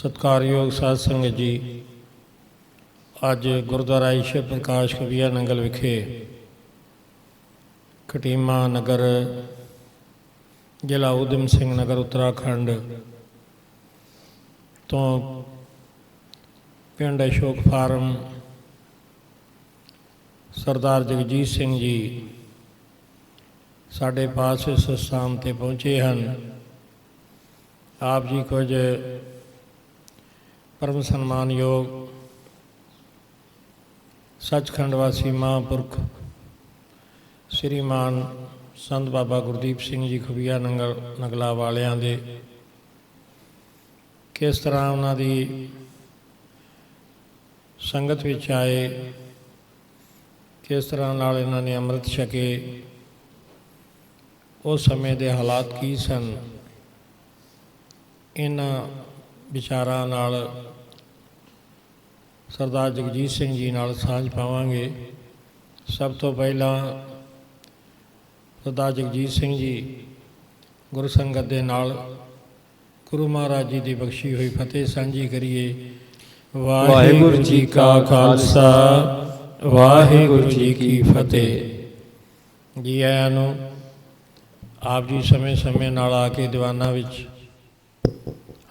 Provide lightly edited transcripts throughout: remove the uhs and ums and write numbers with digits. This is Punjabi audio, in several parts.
सत्कारयोग साध संगत जी, अज गुरुद्वारा ईश्वर प्रकाश कविया नंगल विखे खटीमा नगर जिला उधम सिंह नगर उत्तराखंड तो पिंड अशोक फार्म सरदार जगजीत सिंह जी साढ़े पास इस स्थान पर पहुँचे हैं। आप जी कुछ परम सन्मान योग सचखंड वासी महापुरख श्रीमान संत बाबा गुरदीप सिंह जी खबीया नगला वालियां दे किस तरह उन्होंने संगत विच आए, किस तरह नाल इन्होंने अमृत छके, उस समय के हालात की सन, इन्हां विचारां नाल सरदार जगजीत सिंह जी नाल सांझ पावांगे। सब तो पहला सरदार जगजीत सिंह जी गुरु संगत दे नाल गुरु महाराज जी की बख्शी हुई फतेह सांझी करिए। वाहिगुरु जी का खालसा, वाहिगुरु जी की फतेह। जी आयां नूं आप जी समय समय नाल आके दीवाना विच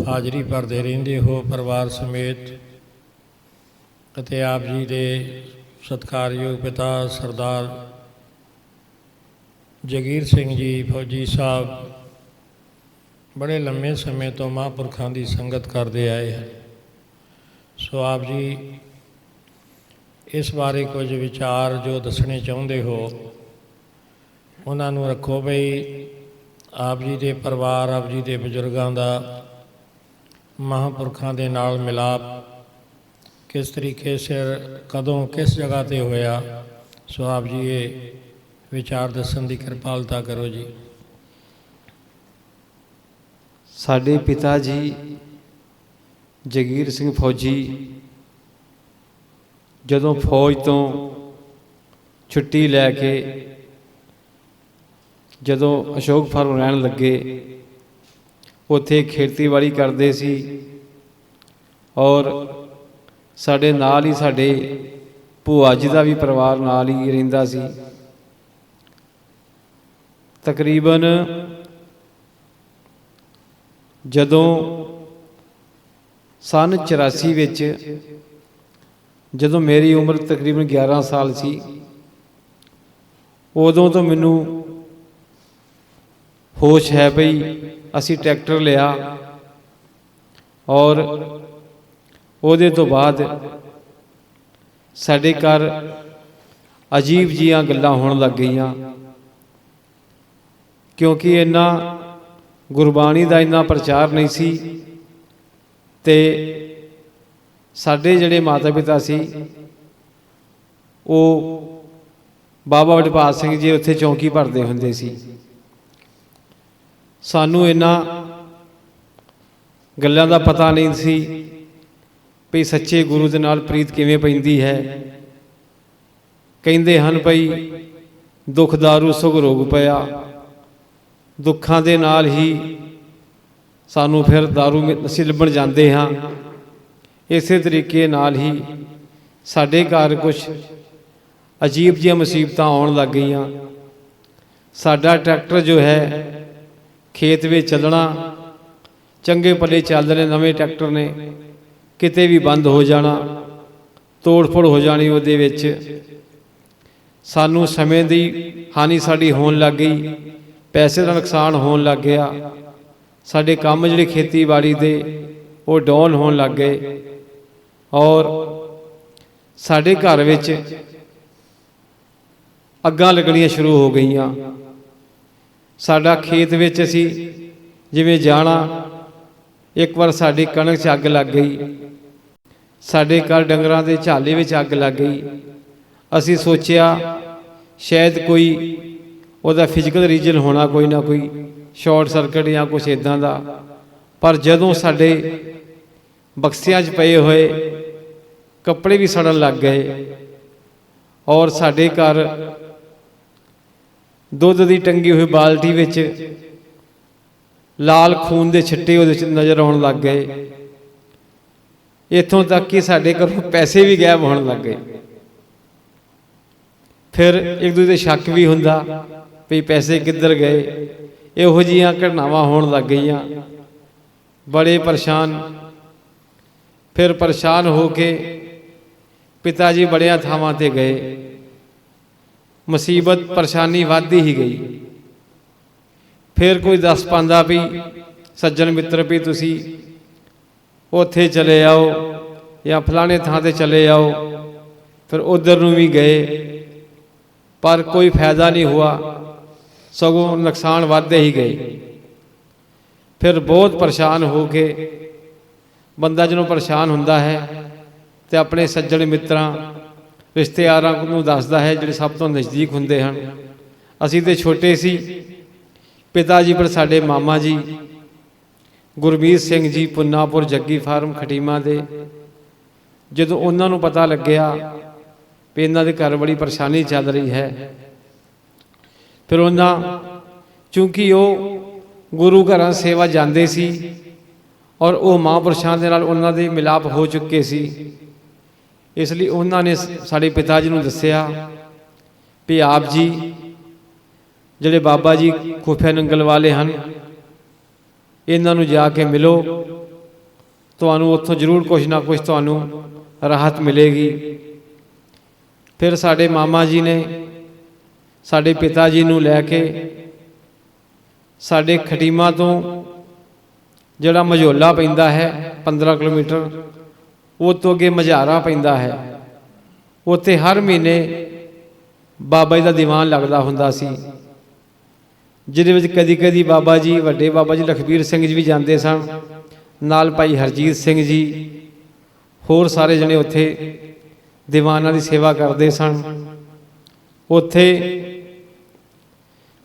हाज़री भरते रहिंदे हो परिवार समेत, अते आप जी दे सत्कारयोग पिता सरदार जगीर सिंह जी फौजी साहब बड़े लंबे समय तो महापुरखों की संगत करते आए हैं। सो आप जी इस बारे कुछ विचार जो दसने चाहते हो उन्होंने रखो बई आप जी के परिवार आप जी के बजुर्गों का महापुरखों के नाल मिलाप किस तरीके से कदों किस जगह पर होया। सो आप जी ये विचार दसन की कृपालता करो जी। साडे पिता जी जगीर सिंह फौजी जदों फौज तो छुट्टी लैके जदों अशोक फार्म रहन लगे उत्थे खेतीबाड़ी करते सी और साडे नाल ही साडे भूआ जी का भी परिवार नाल ही रहिंदा सी। तकरीबन जदों सन 84 विच जदों मेरी उम्र तकरीबन 11 साल सी उदों तो मैनू होश है बई असी ट्रैक्टर लिया और उहदे तो बाद साडे घर अजीब जिहियां गल्लां होण लग गईयां, क्योंकि इन्ना गुरबाणी का इन्ना प्रचार नहीं सी ते साडे जिहड़े माता पिता सी वो बाबा वडभाग सिंह जी उत्थे चौंकी भरदे हुंदे सी। सानू इन्ना गल्लां दा पता नहीं सी भी सच्चे गुरु दे नाल प्रीत किवें पैंदी है। कहिंदे हन भई दुख दारू सुख रोग पिया, दुखां दे नाल ही सानू फिर दारू असीं लभण जांदे हां। इस तरीके नाल ही साडे घर कुछ अजीब जिहियां मुसीबतां आउण लग गईयां। साडा ट्रैक्टर जो है खेत में चलना चंगे भले चल रहे नवे ट्रैक्टर ने किते भी बंद हो जाना, तोड़ फोड़ हो जानी, उहदे विच सानू समय की हानि साडी होण लग गई, पैसे का नुकसान होण लग गया, साडे काम जिहड़े खेतीबाड़ी दे वो डाउन होण लग गए और साडे घर विच अग्गां लगणियां शुरू हो गईयां। साडा खेत विच असीं जिवें जाना, एक बार साडी कणक च अग लग गई, साडे घर डंगरां दे झाले विच अग लग गई। असीं सोचिया शायद कोई उहदा फिजिकल रीजन होना, कोई ना कोई शॉर्ट सर्किट या कुछ इदां दा। पर जदों साडे बक्सियां च पए होए कपड़े भी सड़न लग गए और साडे घर दुध की टंगी हुई बाल्टी विच लाल खून के छिट्टे उहदे च नज़र आउण लग गए। ਇੱਥੋਂ ਤੱਕ ਕਿ ਸਾਡੇ ਘਰੋਂ ਪੈਸੇ ਵੀ ਗਾਇਬ ਹੋਣ ਲੱਗ ਗਏ। ਫਿਰ ਇੱਕ ਦੂਜੇ 'ਤੇ ਸ਼ੱਕ ਵੀ ਹੁੰਦਾ ਵੀ ਪੈਸੇ ਕਿੱਧਰ ਗਏ। ਇਹੋ ਜਿਹੀਆਂ ਘਟਨਾਵਾਂ ਹੋਣ ਲੱਗ ਗਈਆਂ। ਬੜੇ ਪਰੇਸ਼ਾਨ। ਫਿਰ ਪਰੇਸ਼ਾਨ ਹੋ ਕੇ ਪਿਤਾ ਜੀ ਬੜਿਆਂ ਥਾਵਾਂ 'ਤੇ ਗਏ। ਮੁਸੀਬਤ ਪਰੇਸ਼ਾਨੀ ਵੱਧਦੀ ਹੀ ਗਈ। ਫਿਰ ਕੋਈ ਦੱਸ ਪਾਉਂਦਾ ਵੀ ਸੱਜਣ ਮਿੱਤਰ ਵੀ ਤੁਸੀਂ ਉੱਥੇ ਚਲੇ ਆਓ ਜਾਂ ਫਲਾਣੇ ਥਾਂ 'ਤੇ ਚਲੇ ਆਓ। ਫਿਰ ਉੱਧਰ ਨੂੰ ਵੀ ਗਏ ਪਰ ਕੋਈ ਫਾਇਦਾ ਨਹੀਂ ਹੁਆ, ਸਗੋਂ ਨੁਕਸਾਨ ਵੱਧਦੇ ਹੀ ਗਏ। ਫਿਰ ਬਹੁਤ ਪਰੇਸ਼ਾਨ ਹੋ ਕੇ ਬੰਦਾ ਜਦੋਂ ਪਰੇਸ਼ਾਨ ਹੁੰਦਾ ਹੈ ਤੇ ਆਪਣੇ ਸੱਜਣ ਮਿੱਤਰਾਂ ਰਿਸ਼ਤੇਦਾਰਾਂ ਨੂੰ ਦੱਸਦਾ ਹੈ, ਜਿਹੜੇ ਸਭ ਤੋਂ ਨਜ਼ਦੀਕ ਹੁੰਦੇ ਹਨ। ਅਸੀਂ ਤੇ ਛੋਟੇ ਸੀ, ਪਿਤਾ ਜੀ ਪਰ ਸਾਡੇ ਮਾਮਾ ਜੀ ਗੁਰਮੀਤ ਸਿੰਘ ਜੀ ਪੁੰਨਾਪੁਰ ਜੱਗੀ ਫਾਰਮ ਖਟੀਮਾ ਦੇ, ਜਦੋਂ ਉਹਨਾਂ ਨੂੰ ਪਤਾ ਲੱਗਿਆ ਵੀ ਇਹਨਾਂ ਦੇ ਘਰ ਬੜੀ ਪਰੇਸ਼ਾਨੀ ਚੱਲ ਰਹੀ ਹੈ, ਫਿਰ ਉਹਨਾਂ, ਚੂੰਕਿ ਉਹ ਗੁਰੂ ਘਰਾਂ ਸੇਵਾ ਜਾਂਦੇ ਸੀ ਔਰ ਉਹ ਮਹਾਂਪੁਰਸ਼ਾਂ ਦੇ ਨਾਲ ਉਹਨਾਂ ਦੇ ਮਿਲਾਪ ਹੋ ਚੁੱਕੇ ਸੀ, ਇਸ ਲਈ ਉਹਨਾਂ ਨੇ ਸਾਡੇ ਪਿਤਾ ਜੀ ਨੂੰ ਦੱਸਿਆ ਵੀ ਆਪ ਜੀ ਜਿਹੜੇ ਬਾਬਾ ਜੀ ਖੁਫੀਆ ਨੰਗਲ ਵਾਲੇ ਹਨ, ਇਹਨਾਂ ਨੂੰ ਜਾ ਕੇ ਮਿਲੋ, ਤੁਹਾਨੂੰ ਉੱਥੋਂ ਜ਼ਰੂਰ ਕੁਛ ਨਾ ਕੁਛ ਤੁਹਾਨੂੰ ਰਾਹਤ ਮਿਲੇਗੀ। ਫਿਰ ਸਾਡੇ ਮਾਮਾ ਜੀ ਨੇ ਸਾਡੇ ਪਿਤਾ ਜੀ ਨੂੰ ਲੈ ਕੇ ਸਾਡੇ ਖਟੀਮਾ ਤੋਂ ਜਿਹੜਾ ਮਝੋਲਾ ਪੈਂਦਾ ਹੈ 15 ਕਿਲੋਮੀਟਰ, ਉਹ ਤੋਂ ਅੱਗੇ ਮਝਾਰਾ ਪੈਂਦਾ ਹੈ, ਉੱਥੇ ਹਰ ਮਹੀਨੇ ਬਾਬਾ ਜੀ ਦਾ ਦੀਵਾਨ ਲੱਗਦਾ ਹੁੰਦਾ ਸੀ, ਜਿਹਦੇ ਵਿੱਚ ਕਦੀ ਕਦੀ ਬਾਬਾ ਜੀ, ਵੱਡੇ ਬਾਬਾ ਜੀ ਲਖਬੀਰ ਸਿੰਘ ਜੀ ਵੀ ਜਾਂਦੇ ਸਨ, ਨਾਲ ਭਾਈ ਹਰਜੀਤ ਸਿੰਘ ਜੀ, ਹੋਰ ਸਾਰੇ ਜਣੇ ਉੱਥੇ ਦੀਵਾਨਾਂ ਦੀ ਸੇਵਾ ਕਰਦੇ ਸਨ। ਉੱਥੇ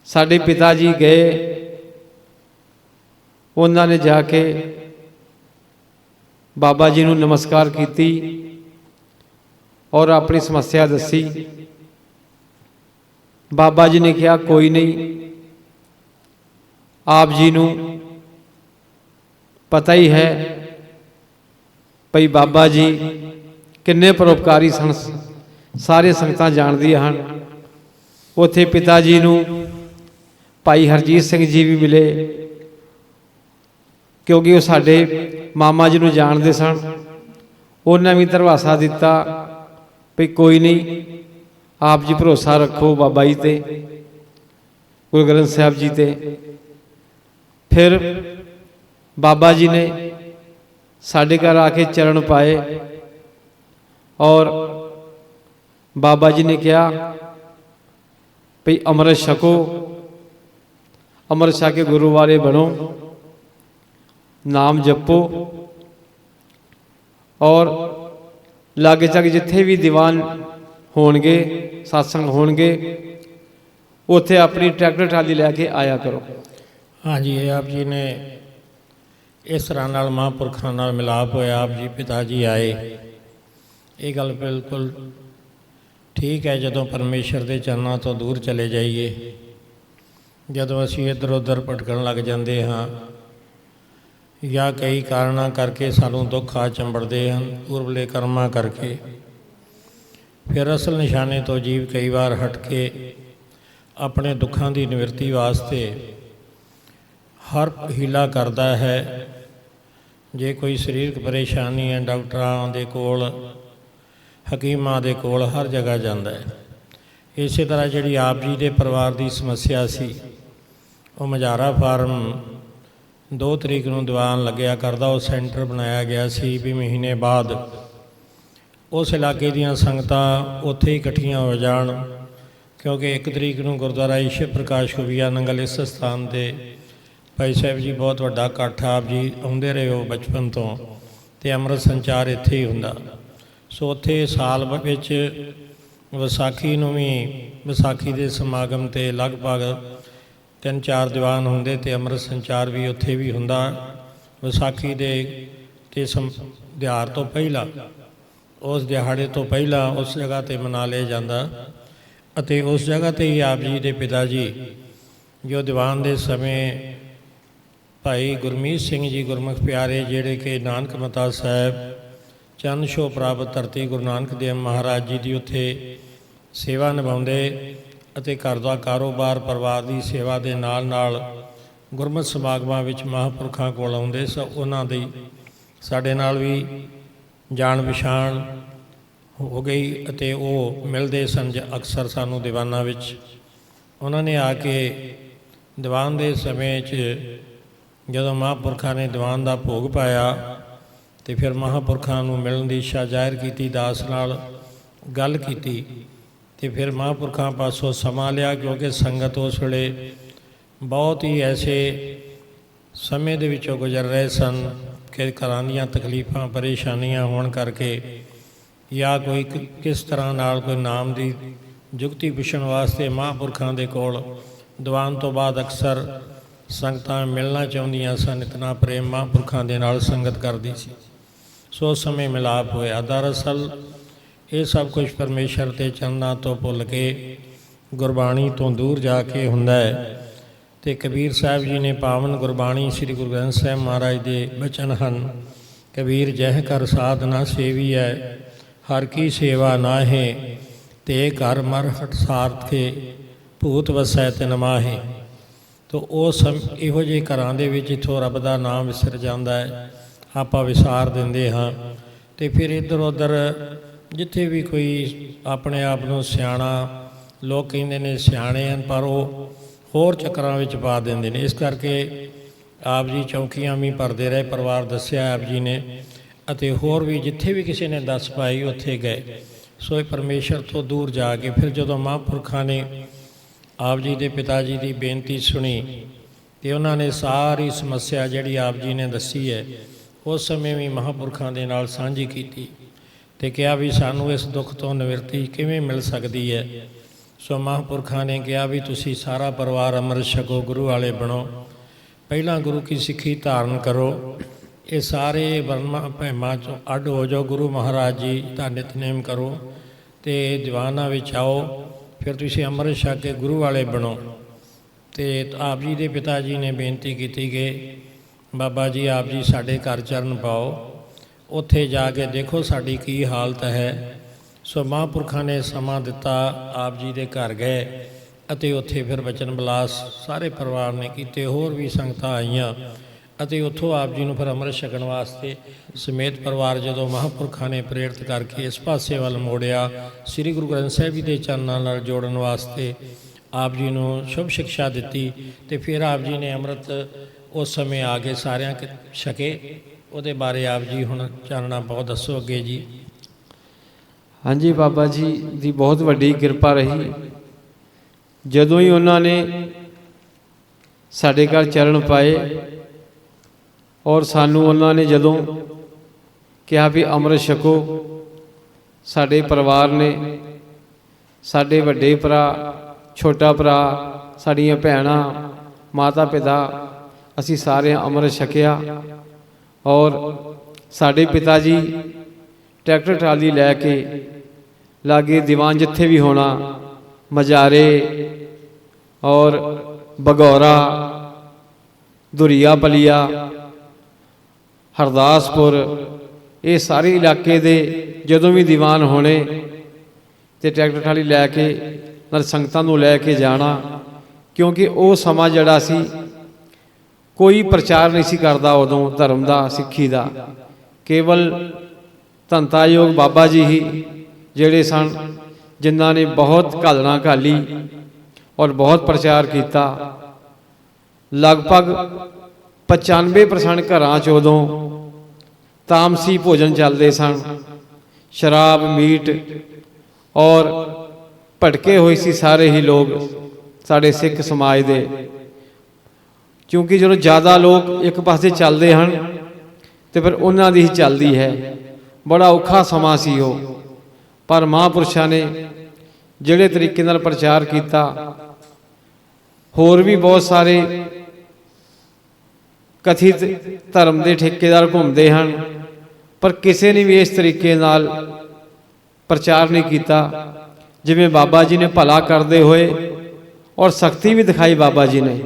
ਸਾਡੇ ਪਿਤਾ ਜੀ ਗਏ, ਉਹਨਾਂ ਨੇ ਜਾ ਕੇ ਬਾਬਾ ਜੀ ਨੂੰ ਨਮਸਕਾਰ ਕੀਤੀ ਔਰ ਆਪਣੀ ਸਮੱਸਿਆ ਦੱਸੀ। ਬਾਬਾ ਜੀ ਨੇ ਕਿਹਾ ਕੋਈ ਨਹੀਂ, ਆਪ ਜੀ ਨੂੰ ਪਤਾ ਹੀ ਹੈ ਭਈ ਬਾਬਾ ਜੀ ਕਿੰਨੇ ਪਰਉਪਕਾਰੀ ਸਨ, ਸਾਰੇ ਸੰਗਤਾਂ ਜਾਣਦੀਆਂ ਹਨ। ਉੱਥੇ ਪਿਤਾ ਜੀ ਨੂੰ ਭਾਈ ਹਰਜੀਤ ਸਿੰਘ ਜੀ ਵੀ ਮਿਲੇ, ਕਿਉਂਕਿ ਉਹ ਸਾਡੇ ਮਾਮਾ ਜੀ ਨੂੰ ਜਾਣਦੇ ਸਨ। ਉਹਨਾਂ ਵੀ ਧਰਵਾਸਾ ਦਿੱਤਾ ਵੀ ਕੋਈ ਨਹੀਂ, ਆਪ ਜੀ ਭਰੋਸਾ ਰੱਖੋ ਬਾਬਾ ਜੀ ਤੇ, ਗੁਰੂ ਗ੍ਰੰਥ ਸਾਹਿਬ ਜੀ ਤੇ। ਫਿਰ ਬਾਬਾ ਜੀ ਨੇ ਸਾਡੇ ਘਰ ਆ ਕੇ ਚਰਨ ਪਾਏ ਔਰ ਬਾਬਾ ਜੀ ਨੇ ਕਿਹਾ ਭਈ ਅੰਮ੍ਰਿਤ ਛਕੋ, ਅੰਮ੍ਰਿਤ ਛਕ ਕੇ ਗੁਰੂ ਵਾਲੇ ਬਣੋ, ਨਾਮ ਜਪੋ ਔਰ ਲਾਗੇ ਚਾਗੇ ਜਿੱਥੇ ਵੀ ਦੀਵਾਨ ਹੋਣਗੇ, ਸਤਸੰਗ ਹੋਣਗੇ, ਉੱਥੇ ਆਪਣੀ ਟਰੈਕਟਰ ਟਰਾਲੀ ਲੈ ਕੇ ਆਇਆ ਕਰੋ। ਹਾਂਜੀ, ਇਹ ਆਪ ਜੀ ਨੇ ਇਸ ਤਰ੍ਹਾਂ ਨਾਲ ਮਹਾਂਪੁਰਖਾਂ ਨਾਲ ਮਿਲਾਪ ਹੋਇਆ, ਆਪ ਜੀ ਪਿਤਾ ਜੀ ਆਏ। ਇਹ ਗੱਲ ਬਿਲਕੁਲ ਠੀਕ ਹੈ। ਜਦੋਂ ਪਰਮੇਸ਼ਰ ਦੇ ਚਰਨਾਂ ਤੋਂ ਦੂਰ ਚਲੇ ਜਾਈਏ, ਜਦੋਂ ਅਸੀਂ ਇੱਧਰ ਉੱਧਰ ਭਟਕਣ ਲੱਗ ਜਾਂਦੇ ਹਾਂ ਜਾਂ ਕਈ ਕਾਰਨਾਂ ਕਰਕੇ ਸਾਨੂੰ ਦੁੱਖ ਆ ਚੰਬੜਦੇ ਹਨ, ਪੂਰਬਲੇ ਕਰਮਾਂ ਕਰਕੇ, ਫਿਰ ਅਸਲ ਨਿਸ਼ਾਨੇ ਤੋਂ ਜੀਵ ਕਈ ਵਾਰ ਹਟ ਕੇ ਆਪਣੇ ਦੁੱਖਾਂ ਦੀ ਨਿਵਰਤੀ ਵਾਸਤੇ ਹਰ ਹੀਲਾ ਕਰਦਾ ਹੈ। ਜੇ ਕੋਈ ਸਰੀਰਕ ਪਰੇਸ਼ਾਨੀ ਹੈ, ਡਾਕਟਰਾਂ ਦੇ ਕੋਲ, ਹਕੀਮਾਂ ਦੇ ਕੋਲ, ਹਰ ਜਗ੍ਹਾ ਜਾਂਦਾ ਹੈ। ਇਸੇ ਤਰ੍ਹਾਂ ਜਿਹੜੀ ਆਪ ਜੀ ਦੇ ਪਰਿਵਾਰ ਦੀ ਸਮੱਸਿਆ ਸੀ, ਉਹ ਮਝਾਰਾ ਫਾਰਮ 2 ਤਰੀਕ ਨੂੰ ਦੀਵਾਨ ਲੱਗਿਆ ਕਰਦਾ, ਉਹ ਸੈਂਟਰ ਬਣਾਇਆ ਗਿਆ ਸੀ ਵੀ ਮਹੀਨੇ ਬਾਅਦ ਉਸ ਇਲਾਕੇ ਦੀਆਂ ਸੰਗਤਾਂ ਉੱਥੇ ਹੀ ਇਕੱਠੀਆਂ ਹੋ ਜਾਣ, ਕਿਉਂਕਿ 1 ਤਰੀਕ ਨੂੰ ਗੁਰਦੁਆਰਾ ਈਸ਼ਵਰ ਪ੍ਰਕਾਸ਼ ਖੁਫੀਆ ਨੰਗਲ ਇਸ ਸਥਾਨ 'ਤੇ ਭਾਈ ਸਾਹਿਬ ਜੀ ਬਹੁਤ ਵੱਡਾ ਇਕੱਠ, ਆਪ ਜੀ ਆਉਂਦੇ ਰਹੇ ਹੋ ਬਚਪਨ ਤੋਂ, ਅਤੇ ਅੰਮ੍ਰਿਤ ਸੰਚਾਰ ਇੱਥੇ ਹੀ ਹੁੰਦਾ। ਸੋ ਉੱਥੇ ਸਾਲ ਵਿੱਚ ਵਿਸਾਖੀ ਨੂੰ ਵੀ, ਵਿਸਾਖੀ ਦੇ ਸਮਾਗਮ 'ਤੇ ਲਗਭਗ 3-4 ਦੀਵਾਨ ਹੁੰਦੇ ਅਤੇ ਅੰਮ੍ਰਿਤ ਸੰਚਾਰ ਵੀ ਉੱਥੇ ਵੀ ਹੁੰਦਾ। ਵਿਸਾਖੀ ਦੇ ਤੇ ਦਿਹਾੜ ਤੋਂ ਪਹਿਲਾਂ, ਉਸ ਦਿਹਾੜੇ ਤੋਂ ਪਹਿਲਾਂ ਉਸ ਜਗ੍ਹਾ 'ਤੇ ਮਨਾ ਲਿਆ ਜਾਂਦਾ, ਅਤੇ ਉਸ ਜਗ੍ਹਾ 'ਤੇ ਹੀ ਆਪ ਜੀ ਦੇ ਪਿਤਾ ਜੀ ਜੋ ਦੀਵਾਨ ਦੇ ਸਮੇਂ ਭਾਈ ਗੁਰਮੀਤ ਸਿੰਘ ਜੀ ਗੁਰਮੁਖ ਪਿਆਰੇ, ਜਿਹੜੇ ਕਿ ਨਾਨਕ ਮਤਾ ਸਾਹਿਬ ਚੰਨ ਛੋਹ ਪ੍ਰਾਪਤ ਧਰਤੀ ਗੁਰੂ ਨਾਨਕ ਦੇਵ ਮਹਾਰਾਜ ਜੀ ਦੀ ਉੱਥੇ ਸੇਵਾ ਨਿਭਾਉਂਦੇ ਅਤੇ ਘਰ ਦਾ ਕਾਰੋਬਾਰ ਪਰਿਵਾਰ ਦੀ ਸੇਵਾ ਦੇ ਨਾਲ ਨਾਲ ਗੁਰਮਤਿ ਸਮਾਗਮਾਂ ਵਿੱਚ ਮਹਾਂਪੁਰਖਾਂ ਕੋਲ ਆਉਂਦੇ ਸੋ ਉਹਨਾਂ ਦੀ ਸਾਡੇ ਨਾਲ ਵੀ ਜਾਣ ਪਛਾਣ ਹੋ ਗਈ ਅਤੇ ਉਹ ਮਿਲਦੇ ਸਨ ਅਕਸਰ ਸਾਨੂੰ ਦੀਵਾਨਾਂ ਵਿੱਚ। ਉਹਨਾਂ ਨੇ ਆ ਕੇ ਦੀਵਾਨ ਦੇ ਸਮੇਂ 'ਚ ਜਦੋਂ ਮਹਾਂਪੁਰਖਾਂ ਨੇ ਦੀਵਾਨ ਦਾ ਭੋਗ ਪਾਇਆ ਅਤੇ ਫਿਰ ਮਹਾਂਪੁਰਖਾਂ ਨੂੰ ਮਿਲਣ ਦੀ ਇੱਛਾ ਜ਼ਾਹਿਰ ਕੀਤੀ, ਦਾਸ ਨਾਲ ਗੱਲ ਕੀਤੀ ਅਤੇ ਫਿਰ ਮਹਾਂਪੁਰਖਾਂ ਪਾਸੋਂ ਸਮਾਂ ਲਿਆ, ਕਿਉਂਕਿ ਸੰਗਤ ਉਸ ਵੇਲੇ ਬਹੁਤ ਹੀ ਐਸੇ ਸਮੇਂ ਦੇ ਵਿੱਚੋਂ ਗੁਜ਼ਰ ਰਹੇ ਸਨ ਕਿ ਘਰਾਂ ਦੀਆਂ ਤਕਲੀਫਾਂ ਪਰੇਸ਼ਾਨੀਆਂ ਹੋਣ ਕਰਕੇ ਜਾਂ ਕੋਈ ਕਿਸ ਤਰ੍ਹਾਂ ਨਾਲ ਕੋਈ ਨਾਮ ਦੀ ਜੁਗਤੀ ਪੁੱਛਣ ਵਾਸਤੇ ਮਹਾਂਪੁਰਖਾਂ ਦੇ ਕੋਲ ਦੀਵਾਨ ਤੋਂ ਬਾਅਦ ਅਕਸਰ ਸੰਗਤਾਂ ਮਿਲਣਾ ਚਾਹੁੰਦੀਆਂ ਸਨ। ਇਤਨਾ ਪ੍ਰੇਮ ਮਹਾਂਪੁਰਖਾਂ ਦੇ ਨਾਲ ਸੰਗਤ ਕਰਦੀ ਸੀ। ਸੋ ਉਸ ਸਮੇਂ ਮਿਲਾਪ ਹੋਇਆ। ਦਰਅਸਲ ਇਹ ਸਭ ਕੁਝ ਪਰਮੇਸ਼ਰ ਦੇ ਚਰਨਾਂ ਤੋਂ ਭੁੱਲ ਕੇ ਗੁਰਬਾਣੀ ਤੋਂ ਦੂਰ ਜਾ ਕੇ ਹੁੰਦਾ ਹੈ। ਅਤੇ ਕਬੀਰ ਸਾਹਿਬ ਜੀ ਨੇ ਪਾਵਨ ਗੁਰਬਾਣੀ ਸ੍ਰੀ ਗੁਰੂ ਗ੍ਰੰਥ ਸਾਹਿਬ ਮਹਾਰਾਜ ਦੇ ਬਚਨ ਹਨ, ਕਬੀਰ ਜਹ ਕਰ ਸਾਧ ਨਾ ਸੇਵੀ ਹੈ, ਹਰ ਕੀ ਸੇਵਾ ਨਾਹੇ, ਤੇ ਘਰ ਮਰ ਹਟ ਸਾਰਥਕੇ ਭੂਤ ਵਸੈ ਤਿਨ ਮਾਹੇ। ਤੋ ਉਹ ਇਹੋ ਜਿਹੇ ਘਰਾਂ ਦੇ ਵਿੱਚ ਜਿੱਥੋਂ ਰੱਬ ਦਾ ਨਾਮ ਵਿਸਰ ਜਾਂਦਾ ਹੈ, ਆਪਾਂ ਵਿਸਾਰ ਦਿੰਦੇ ਹਾਂ। ਅਤੇ ਫਿਰ ਇੱਧਰ ਉੱਧਰ ਜਿੱਥੇ ਵੀ ਕੋਈ ਆਪਣੇ ਆਪ ਨੂੰ ਸਿਆਣਾ, ਲੋਕ ਕਹਿੰਦੇ ਨੇ ਸਿਆਣੇ ਹਨ, ਪਰ ਉਹ ਹੋਰ ਚੱਕਰਾਂ ਵਿੱਚ ਪਾ ਦਿੰਦੇ ਨੇ। ਇਸ ਕਰਕੇ ਆਪ ਜੀ ਚੌਕੀਆਂ ਵੀ ਭਰਦੇ ਰਹੇ, ਪਰਿਵਾਰ ਦੱਸਿਆ ਆਪ ਜੀ ਨੇ, ਅਤੇ ਹੋਰ ਵੀ ਜਿੱਥੇ ਵੀ ਕਿਸੇ ਨੇ ਦੱਸ ਪਾਈ ਉੱਥੇ ਗਏ। ਸੋ ਇਹ ਪਰਮੇਸ਼ਰ ਤੋਂ ਦੂਰ ਜਾ ਕੇ ਫਿਰ ਜਦੋਂ ਮਹਾਂਪੁਰਖਾਂ ਨੇ ਆਪ ਜੀ ਦੇ ਪਿਤਾ ਜੀ ਦੀ ਬੇਨਤੀ ਸੁਣੀ ਅਤੇ ਉਹਨਾਂ ਨੇ ਸਾਰੀ ਸਮੱਸਿਆ ਜਿਹੜੀ ਆਪ ਜੀ ਨੇ ਦੱਸੀ ਹੈ ਉਸ ਸਮੇਂ ਵੀ ਮਹਾਂਪੁਰਖਾਂ ਦੇ ਨਾਲ ਸਾਂਝੀ ਕੀਤੀ ਅਤੇ ਕਿਹਾ ਵੀ ਸਾਨੂੰ ਇਸ ਦੁੱਖ ਤੋਂ ਨਿਵਰਤੀ ਕਿਵੇਂ ਮਿਲ ਸਕਦੀ ਹੈ। ਸੋ ਮਹਾਂਪੁਰਖਾਂ ਨੇ ਕਿਹਾ ਵੀ ਤੁਸੀਂ ਸਾਰਾ ਪਰਿਵਾਰ ਅੰਮ੍ਰਿਤ ਛਕੋ, ਗੁਰੂ ਵਾਲੇ ਬਣੋ, ਪਹਿਲਾਂ ਗੁਰੂ ਕੀ ਸਿੱਖੀ ਧਾਰਨ ਕਰੋ, ਇਹ ਸਾਰੇ ਵਰਮਾਂ ਭੈਮਾਂ 'ਚੋਂ ਅੱਡ ਹੋ ਜਾਓ, ਗੁਰੂ ਮਹਾਰਾਜ ਜੀ ਦਾ ਨਿਤਨੇਮ ਕਰੋ ਅਤੇ ਦੀਵਾਨਾਂ ਵਿੱਚ ਆਓ, ਫਿਰ ਤੁਸੀਂ ਅੰਮ੍ਰਿਤ ਛਕ ਕੇ ਗੁਰੂ ਵਾਲੇ ਬਣੋ। ਅਤੇ ਆਪ ਜੀ ਦੇ ਪਿਤਾ ਜੀ ਨੇ ਬੇਨਤੀ ਕੀਤੀ ਕਿ ਬਾਬਾ ਜੀ ਆਪ ਜੀ ਸਾਡੇ ਘਰ ਚਰਨ ਪਾਓ, ਉੱਥੇ ਜਾ ਕੇ ਦੇਖੋ ਸਾਡੀ ਕੀ ਹਾਲਤ ਹੈ। ਸੋ ਮਹਾਂਪੁਰਖਾਂ ਨੇ ਸਮਾਂ ਦਿੱਤਾ, ਆਪ ਜੀ ਦੇ ਘਰ ਗਏ ਅਤੇ ਉੱਥੇ ਫਿਰ ਬਚਨ ਬਿਲਾਸ ਸਾਰੇ ਪਰਿਵਾਰ ਨੇ ਕੀਤੇ, ਹੋਰ ਵੀ ਸੰਗਤਾਂ ਆਈਆਂ ਅਤੇ ਉੱਥੋਂ ਆਪ ਜੀ ਨੂੰ ਫਿਰ ਅੰਮ੍ਰਿਤ ਛਕਣ ਵਾਸਤੇ ਸਮੇਤ ਪਰਿਵਾਰ ਜਦੋਂ ਮਹਾਂਪੁਰਖਾਂ ਨੇ ਪ੍ਰੇਰਿਤ ਕਰਕੇ ਇਸ ਪਾਸੇ ਵੱਲ ਮੋੜਿਆ, ਸ੍ਰੀ ਗੁਰੂ ਗ੍ਰੰਥ ਸਾਹਿਬ ਜੀ ਦੇ ਚਰਨਾਂ ਨਾਲ ਜੋੜਨ ਵਾਸਤੇ ਆਪ ਜੀ ਨੂੰ ਸ਼ੁਭ ਸਿਕਸ਼ਾ ਦਿੱਤੀ ਅਤੇ ਫਿਰ ਆਪ ਜੀ ਨੇ ਅੰਮ੍ਰਿਤ ਉਸ ਸਮੇਂ ਆ ਕੇ ਸਾਰਿਆਂ ਛਕੇ। ਉਹਦੇ ਬਾਰੇ ਆਪ ਜੀ ਹੁਣ ਚਾਨਣਾ ਬਹੁਤ ਦੱਸੋ ਅੱਗੇ ਜੀ। ਹਾਂਜੀ, ਬਾਬਾ ਜੀ ਦੀ ਬਹੁਤ ਵੱਡੀ ਕਿਰਪਾ ਰਹੀ। ਜਦੋਂ ਹੀ ਉਹਨਾਂ ਨੇ ਸਾਡੇ ਘਰ ਚਰਨ ਪਾਏ ਔਰ ਸਾਨੂੰ ਉਹਨਾਂ ਨੇ ਜਦੋਂ ਕਿਹਾ ਵੀ ਅੰਮ੍ਰਿਤ ਛਕੋ, ਸਾਡੇ ਪਰਿਵਾਰ ਨੇ, ਸਾਡੇ ਵੱਡੇ ਭਰਾ, ਛੋਟਾ ਭਰਾ, ਸਾਡੀਆਂ ਭੈਣਾਂ, ਮਾਤਾ ਪਿਤਾ, ਅਸੀਂ ਸਾਰੇ ਅੰਮ੍ਰਿਤ ਛਕਿਆ। ਔਰ ਸਾਡੇ ਪਿਤਾ ਜੀ ਟਰੈਕਟਰ ਟਰਾਲੀ ਲੈ ਕੇ ਲਾਗੇ ਦੀਵਾਨ ਜਿੱਥੇ ਵੀ ਹੋਣਾ, ਮਜਾਰੇ ਔਰ ਬਗੌਰਾ, ਦੁਰੀਆ ਪਲੀਆ, ਹਰਦਾਸਪੁਰ, ਇਹ ਸਾਰੇ ਇਲਾਕੇ ਦੇ ਜਦੋਂ ਵੀ ਦੀਵਾਨ ਹੋਣੇ ਤੇ ਟਰੈਕਟਰ ਟਰਾਲੀ ਲੈ ਕੇ ਨਾਲ ਸੰਗਤਾਂ ਨੂੰ ਲੈ ਕੇ ਜਾਣਾ। ਕਿਉਂਕਿ ਉਹ ਸਮਾਂ ਜਿਹੜਾ ਸੀ ਕੋਈ ਪ੍ਰਚਾਰ ਨਹੀਂ ਸੀ ਕਰਦਾ ਉਦੋਂ ਧਰਮ ਦਾ, ਸਿੱਖੀ ਦਾ, ਕੇਵਲ ਧੰਤਾਯੋਗ ਬਾਬਾ ਜੀ ਹੀ ਜਿਹੜੇ ਸਨ ਜਿਨ੍ਹਾਂ ਨੇ ਬਹੁਤ ਘਾਲਣਾ ਘਾਲੀ ਔਰ ਬਹੁਤ ਪ੍ਰਚਾਰ ਕੀਤਾ। ਲਗਭਗ 95% ਘਰਾਂ 'ਚ ਉਦੋਂ ਤਾਮਸੀ ਭੋਜਨ ਚੱਲਦੇ ਸਨ, ਸ਼ਰਾਬ, ਮੀਟ, ਔਰ ਭਟਕੇ ਹੋਏ ਸੀ ਸਾਰੇ ਹੀ ਲੋਕ ਸਾਡੇ ਸਿੱਖ ਸਮਾਜ ਦੇ। ਕਿਉਂਕਿ ਜਦੋਂ ਜ਼ਿਆਦਾ ਲੋਕ ਇੱਕ ਪਾਸੇ ਚੱਲਦੇ ਹਨ ਤੇ ਫਿਰ ਉਹਨਾਂ ਦੀ ਹੀ ਚੱਲਦੀ ਹੈ। ਬੜਾ ਔਖਾ ਸਮਾਂ ਸੀ ਉਹ, ਪਰ ਮਹਾਂਪੁਰਸ਼ਾਂ ਨੇ ਜਿਹੜੇ ਤਰੀਕੇ ਨਾਲ ਪ੍ਰਚਾਰ ਕੀਤਾ, ਹੋਰ ਵੀ ਬਹੁਤ ਸਾਰੇ ਕਥਿਤ ਧਰਮ ਦੇ ਠੇਕੇਦਾਰ ਘੁੰਮਦੇ ਹਨ, ਪਰ ਕਿਸੇ ਨੇ ਵੀ ਇਸ ਤਰੀਕੇ ਨਾਲ ਪ੍ਰਚਾਰ ਨਹੀਂ ਕੀਤਾ ਜਿਵੇਂ ਬਾਬਾ ਜੀ ਨੇ ਭਲਾ ਕਰਦੇ ਹੋਏ, ਔਰ ਸਖਤੀ ਵੀ ਦਿਖਾਈ ਬਾਬਾ ਜੀ ਨੇ।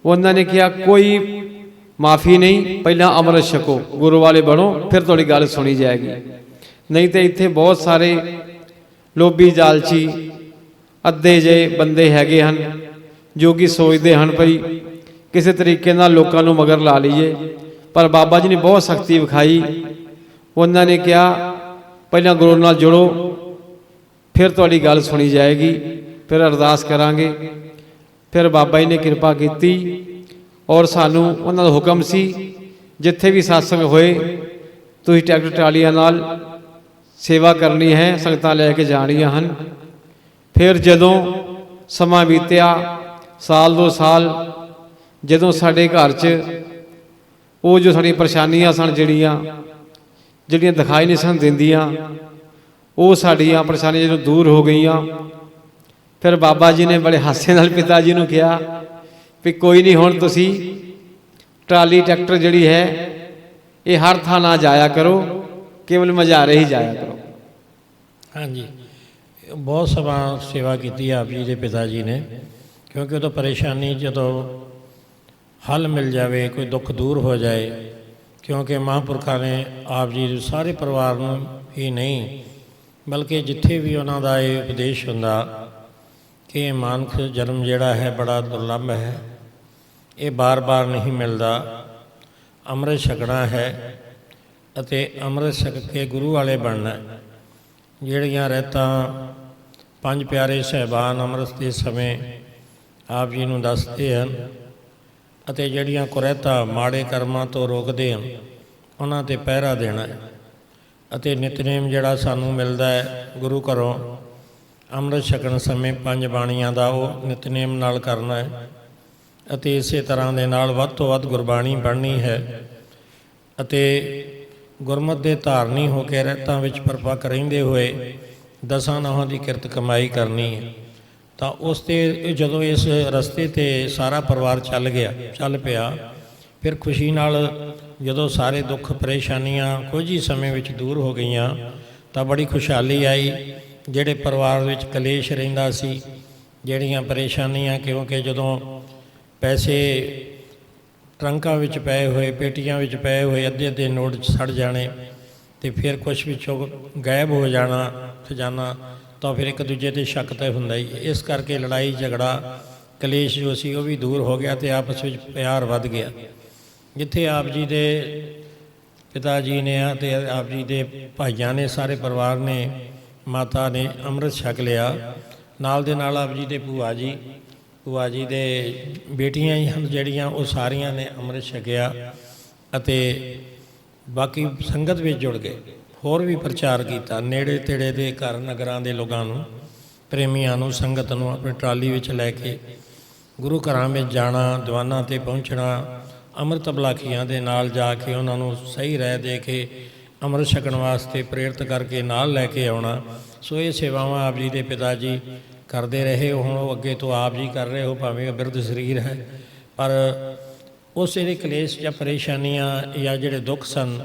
ਉਹਨਾਂ ਨੇ ਕਿਹਾ ਕੋਈ ਮਾਫੀ ਨਹੀਂ, ਪਹਿਲਾਂ ਅੰਮ੍ਰਿਤ ਛਕੋ, ਗੁਰੂ ਵਾਲੇ ਬਣੋ, ਫਿਰ ਤੁਹਾਡੀ ਗੱਲ ਸੁਣੀ ਜਾਏਗੀ। ਨਹੀਂ ਤੇ ਇੱਥੇ ਬਹੁਤ ਸਾਰੇ ਲੋਭੀ ਲਾਲਚੀ ਅੱਧੇ ਜਿਹੇ ਬੰਦੇ ਹੈਗੇ ਹਨ ਜੋ ਕਿ ਸੋਚਦੇ ਹਨ ਭਈ ਕਿਸੇ ਤਰੀਕੇ ਨਾਲ ਲੋਕਾਂ ਨੂੰ ਮਗਰ ਲਾ ਲਈਏ। ਪਰ ਬਾਬਾ ਜੀ ਨੇ ਬਹੁਤ ਸਖਤੀ ਵਿਖਾਈ। ਉਹਨਾਂ ਨੇ ਕਿਹਾ ਪਹਿਲਾਂ ਗੁਰੂ ਨਾਲ ਜੁੜੋ, ਫਿਰ ਤੁਹਾਡੀ ਗੱਲ ਸੁਣੀ ਜਾਏਗੀ, ਫਿਰ ਅਰਦਾਸ ਕਰਾਂਗੇ। ਫਿਰ ਬਾਬਾ ਜੀ ਨੇ ਕਿਰਪਾ ਕੀਤੀ ਔਰ ਸਾਨੂੰ ਉਹਨਾਂ ਦਾ ਹੁਕਮ ਸੀ ਜਿੱਥੇ ਵੀ ਸਤਸੰਗ ਹੋਏ ਤੁਸੀਂ ਟਰੈਕਟਰ ਟਰਾਲੀਆਂ ਨਾਲ ਸੇਵਾ ਕਰਨੀ ਹੈ, ਸੰਗਤਾਂ ਲੈ ਕੇ ਜਾਣੀਆਂ ਹਨ। ਫਿਰ ਜਦੋਂ ਸਮਾਂ ਬੀਤਿਆ, ਸਾਲ 2 ਸਾਲ, ਜਦੋਂ ਸਾਡੇ ਘਰ 'ਚ ਉਹ ਜੋ ਸਾਡੀਆਂ ਪਰੇਸ਼ਾਨੀਆਂ ਸਨ ਜਿਹੜੀਆਂ ਦਿਖਾਈ ਨਹੀਂ ਸਨ ਦਿੰਦੀਆਂ, ਉਹ ਸਾਡੀਆਂ ਪਰੇਸ਼ਾਨੀਆਂ ਜਦੋਂ ਦੂਰ ਹੋ ਗਈਆਂ, ਫਿਰ ਬਾਬਾ ਜੀ ਨੇ ਬੜੇ ਹਾਸੇ ਨਾਲ ਪਿਤਾ ਜੀ ਨੂੰ ਕਿਹਾ ਵੀ ਕੋਈ ਨਹੀਂ, ਹੁਣ ਤੁਸੀਂ ਟਰਾਲੀ ਟਰੈਕਟਰ ਜਿਹੜੀ ਹੈ ਇਹ ਹਰ ਥਾਂ ਨਾ ਜਾਇਆ ਕਰੋ, ਕੇਵਲ ਮਝਾਰੇ ਹੀ ਜਾਇਆ ਕਰੋ। ਹਾਂਜੀ, ਬਹੁਤ ਸਮਾਂ ਸੇਵਾ ਕੀਤੀ ਆਪ ਜੀ ਦੇ ਪਿਤਾ ਜੀ ਨੇ, ਕਿਉਂਕਿ ਉਦੋਂ ਪਰੇਸ਼ਾਨੀ ਜਦੋਂ ਹੱਲ ਮਿਲ ਜਾਵੇ, ਕੋਈ ਦੁੱਖ ਦੂਰ ਹੋ ਜਾਏ, ਕਿਉਂਕਿ ਮਹਾਂਪੁਰਖਾਂ ਨੇ ਆਪ ਜੀ ਦੇ ਸਾਰੇ ਪਰਿਵਾਰ ਨੂੰ ਹੀ ਨਹੀਂ ਬਲਕਿ ਜਿੱਥੇ ਵੀ ਉਹਨਾਂ ਦਾ ਇਹ ਉਪਦੇਸ਼ ਹੁੰਦਾ ਕਿ ਮਾਨਵ ਜਨਮ ਜਿਹੜਾ ਹੈ ਬੜਾ ਦੁਰਲੱਭ ਹੈ, ਇਹ ਬਾਰ-ਬਾਰ ਨਹੀਂ ਮਿਲਦਾ, ਅੰਮ੍ਰਿਤ ਛਕਣਾ ਹੈ ਅਤੇ ਅੰਮ੍ਰਿਤ ਛਕ ਕੇ ਗੁਰੂ ਵਾਲੇ ਬਣਨਾ। ਜਿਹੜੀਆਂ ਰਹਿਤਾਂ 5 ਪਿਆਰੇ ਸਾਹਿਬਾਨ ਅੰਮ੍ਰਿਤ ਦੇ ਸਮੇਂ ਆਪ ਜੀ ਨੂੰ ਦੱਸਦੇ ਹਨ ਅਤੇ ਜਿਹੜੀਆਂ ਕੁਰੈਤਾਂ ਮਾੜੇ ਕਰਮਾਂ ਤੋਂ ਰੋਕਦੇ ਹਨ, ਉਹਨਾਂ 'ਤੇ ਪਹਿਰਾ ਦੇਣਾ ਹੈ। ਅਤੇ ਨਿਤਨੇਮ ਜਿਹੜਾ ਸਾਨੂੰ ਮਿਲਦਾ ਹੈ ਗੁਰੂ ਘਰੋਂ ਅੰਮ੍ਰਿਤ ਛਕਣ ਸਮੇਂ 5 ਬਾਣੀਆਂ ਦਾ, ਉਹ ਨਿਤਨੇਮ ਨਾਲ ਕਰਨਾ ਹੈ। ਅਤੇ ਇਸੇ ਤਰ੍ਹਾਂ ਦੇ ਨਾਲ ਵੱਧ ਤੋਂ ਵੱਧ ਗੁਰਬਾਣੀ ਪੜ੍ਹਨੀ ਹੈ ਅਤੇ ਗੁਰਮਤਿ ਦੇ ਧਾਰਨੀ ਹੋ ਕੇ ਰਹਿਤਾਂ ਵਿੱਚ ਪਰਪੱਕ ਰਹਿੰਦੇ ਹੋਏ ਦਸਾਂ ਨਹੁੰਆਂ ਦੀ ਕਿਰਤ ਕਮਾਈ ਕਰਨੀ ਹੈ। ਤਾਂ ਉਸ 'ਤੇ ਜਦੋਂ ਇਸ ਰਸਤੇ 'ਤੇ ਸਾਰਾ ਪਰਿਵਾਰ ਚੱਲ ਪਿਆ, ਫਿਰ ਖੁਸ਼ੀ ਨਾਲ ਜਦੋਂ ਸਾਰੇ ਦੁੱਖ ਪਰੇਸ਼ਾਨੀਆਂ ਕੁਝ ਹੀ ਸਮੇਂ ਵਿੱਚ ਦੂਰ ਹੋ ਗਈਆਂ ਤਾਂ ਬੜੀ ਖੁਸ਼ਹਾਲੀ ਆਈ। ਜਿਹੜੇ ਪਰਿਵਾਰ ਵਿੱਚ ਕਲੇਸ਼ ਰਹਿੰਦਾ ਸੀ, ਜਿਹੜੀਆਂ ਪਰੇਸ਼ਾਨੀਆਂ, ਕਿਉਂਕਿ ਜਦੋਂ ਪੈਸੇ ਟਰੰਕਾਂ ਵਿੱਚ ਪਏ ਹੋਏ, ਪੇਟੀਆਂ ਵਿੱਚ ਪਏ ਹੋਏ ਅੱਧੇ ਨੋਟ ਸੜ ਜਾਣੇ ਅਤੇ ਫਿਰ ਕੁਛ ਵਿੱਚੋਂ ਗਾਇਬ ਹੋ ਜਾਣਾ ਖਜ਼ਾਨਾ, ਤਾਂ ਫਿਰ ਇੱਕ ਦੂਜੇ 'ਤੇ ਸ਼ੱਕ ਤਾਂ ਹੁੰਦਾ ਹੀ। ਇਸ ਕਰਕੇ ਲੜਾਈ ਝਗੜਾ ਕਲੇਸ਼ ਜੋ ਸੀ ਉਹ ਵੀ ਦੂਰ ਹੋ ਗਿਆ ਅਤੇ ਆਪਸ ਵਿੱਚ ਪਿਆਰ ਵੱਧ ਗਿਆ। ਜਿੱਥੇ ਆਪ ਜੀ ਦੇ ਪਿਤਾ ਜੀ ਨੇ ਅਤੇ ਆਪ ਜੀ ਦੇ ਭਾਈਆਂ ਨੇ, ਸਾਰੇ ਪਰਿਵਾਰ ਨੇ, ਮਾਤਾ ਨੇ ਅੰਮ੍ਰਿਤ ਛਕ ਲਿਆ। ਨਾਲ ਦੇ ਨਾਲ ਆਪ ਜੀ ਦੇ ਭੂਆ ਜੀ ਦੇ ਬੇਟੀਆਂ ਹੀ ਹਨ ਜਿਹੜੀਆਂ, ਉਹ ਸਾਰੀਆਂ ਨੇ ਅੰਮ੍ਰਿਤ ਛਕਿਆ ਅਤੇ ਬਾਕੀ ਸੰਗਤ ਵਿੱਚ ਜੁੜ ਗਏ। ਹੋਰ ਵੀ ਪ੍ਰਚਾਰ ਕੀਤਾ, ਨੇੜੇ ਤੇੜੇ ਦੇ ਘਰ ਨਗਰਾਂ ਦੇ ਲੋਕਾਂ ਨੂੰ, ਪ੍ਰੇਮੀਆਂ ਨੂੰ, ਸੰਗਤ ਨੂੰ ਆਪਣੀ ਟਰਾਲੀ ਵਿੱਚ ਲੈ ਕੇ ਗੁਰੂ ਘਰਾਂ ਵਿੱਚ ਜਾਣਾ, ਦੀਵਾਨਾਂ 'ਤੇ ਪਹੁੰਚਣਾ, ਅੰਮ੍ਰਿਤ ਬਲਾਖੀਆਂ ਦੇ ਨਾਲ ਜਾ ਕੇ ਉਹਨਾਂ ਨੂੰ ਸਹੀ ਰਾਹ ਦੇ ਕੇ ਅੰਮ੍ਰਿਤ ਛਕਣ ਵਾਸਤੇ ਪ੍ਰੇਰਿਤ ਕਰਕੇ ਨਾਲ ਲੈ ਕੇ ਆਉਣਾ। ਸੋ ਇਹ ਸੇਵਾਵਾਂ ਆਪ ਜੀ ਦੇ ਪਿਤਾ ਜੀ ਕਰਦੇ ਰਹੇ। ਹੁਣ ਉਹ ਅੱਗੇ ਤੋਂ ਆਪ ਜੀ ਕਰ ਰਹੇ ਹੋ, ਭਾਵੇਂ ਬਿਰਧ ਸਰੀਰ ਹੈ, ਪਰ ਉਸ ਜਿਹੜੇ ਕਲੇਸ਼ ਜਾਂ ਪਰੇਸ਼ਾਨੀਆਂ ਜਾਂ ਜਿਹੜੇ ਦੁੱਖ ਸਨ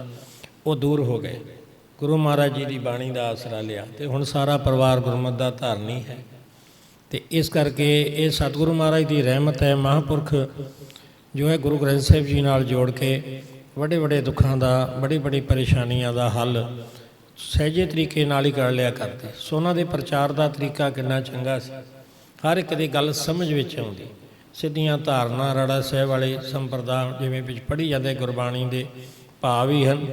ਉਹ ਦੂਰ ਹੋ ਗਏ। ਗੁਰੂ ਮਹਾਰਾਜ ਜੀ ਦੀ ਬਾਣੀ ਦਾ ਆਸਰਾ ਲਿਆ ਅਤੇ ਹੁਣ ਸਾਰਾ ਪਰਿਵਾਰ ਗੁਰਮਤਿ ਦਾ ਧਾਰਨੀ ਹੈ। ਅਤੇ ਇਸ ਕਰਕੇ ਇਹ ਸਤਿਗੁਰੂ ਮਹਾਰਾਜ ਦੀ ਰਹਿਮਤ ਹੈ। ਮਹਾਂਪੁਰਖ ਜੋ ਹੈ ਗੁਰੂ ਗ੍ਰੰਥ ਸਾਹਿਬ ਜੀ ਨਾਲ ਜੋੜ ਕੇ ਵੱਡੇ ਦੁੱਖਾਂ ਦਾ, ਬੜੀ ਪਰੇਸ਼ਾਨੀਆਂ ਦਾ ਹੱਲ ਸਹਿਜੇ ਤਰੀਕੇ ਨਾਲ ਹੀ ਕਰ ਲਿਆ ਕਰਦੇ। ਸੋ ਉਹਨਾਂ ਦੇ ਪ੍ਰਚਾਰ ਦਾ ਤਰੀਕਾ ਕਿੰਨਾ ਚੰਗਾ ਸੀ, ਹਰ ਇੱਕ ਦੀ ਗੱਲ ਸਮਝ ਵਿੱਚ ਆਉਂਦੀ। ਸਿੱਧੀਆਂ ਧਾਰਨਾ ਰਾੜਾ ਸਾਹਿਬ ਵਾਲੇ ਸੰਪਰਦਾ ਜਿਵੇਂ ਵਿੱਚ ਪੜ੍ਹੀ ਜਾਂਦੇ ਗੁਰਬਾਣੀ ਦੇ ਭਾਵ ਹੀ ਹਨ।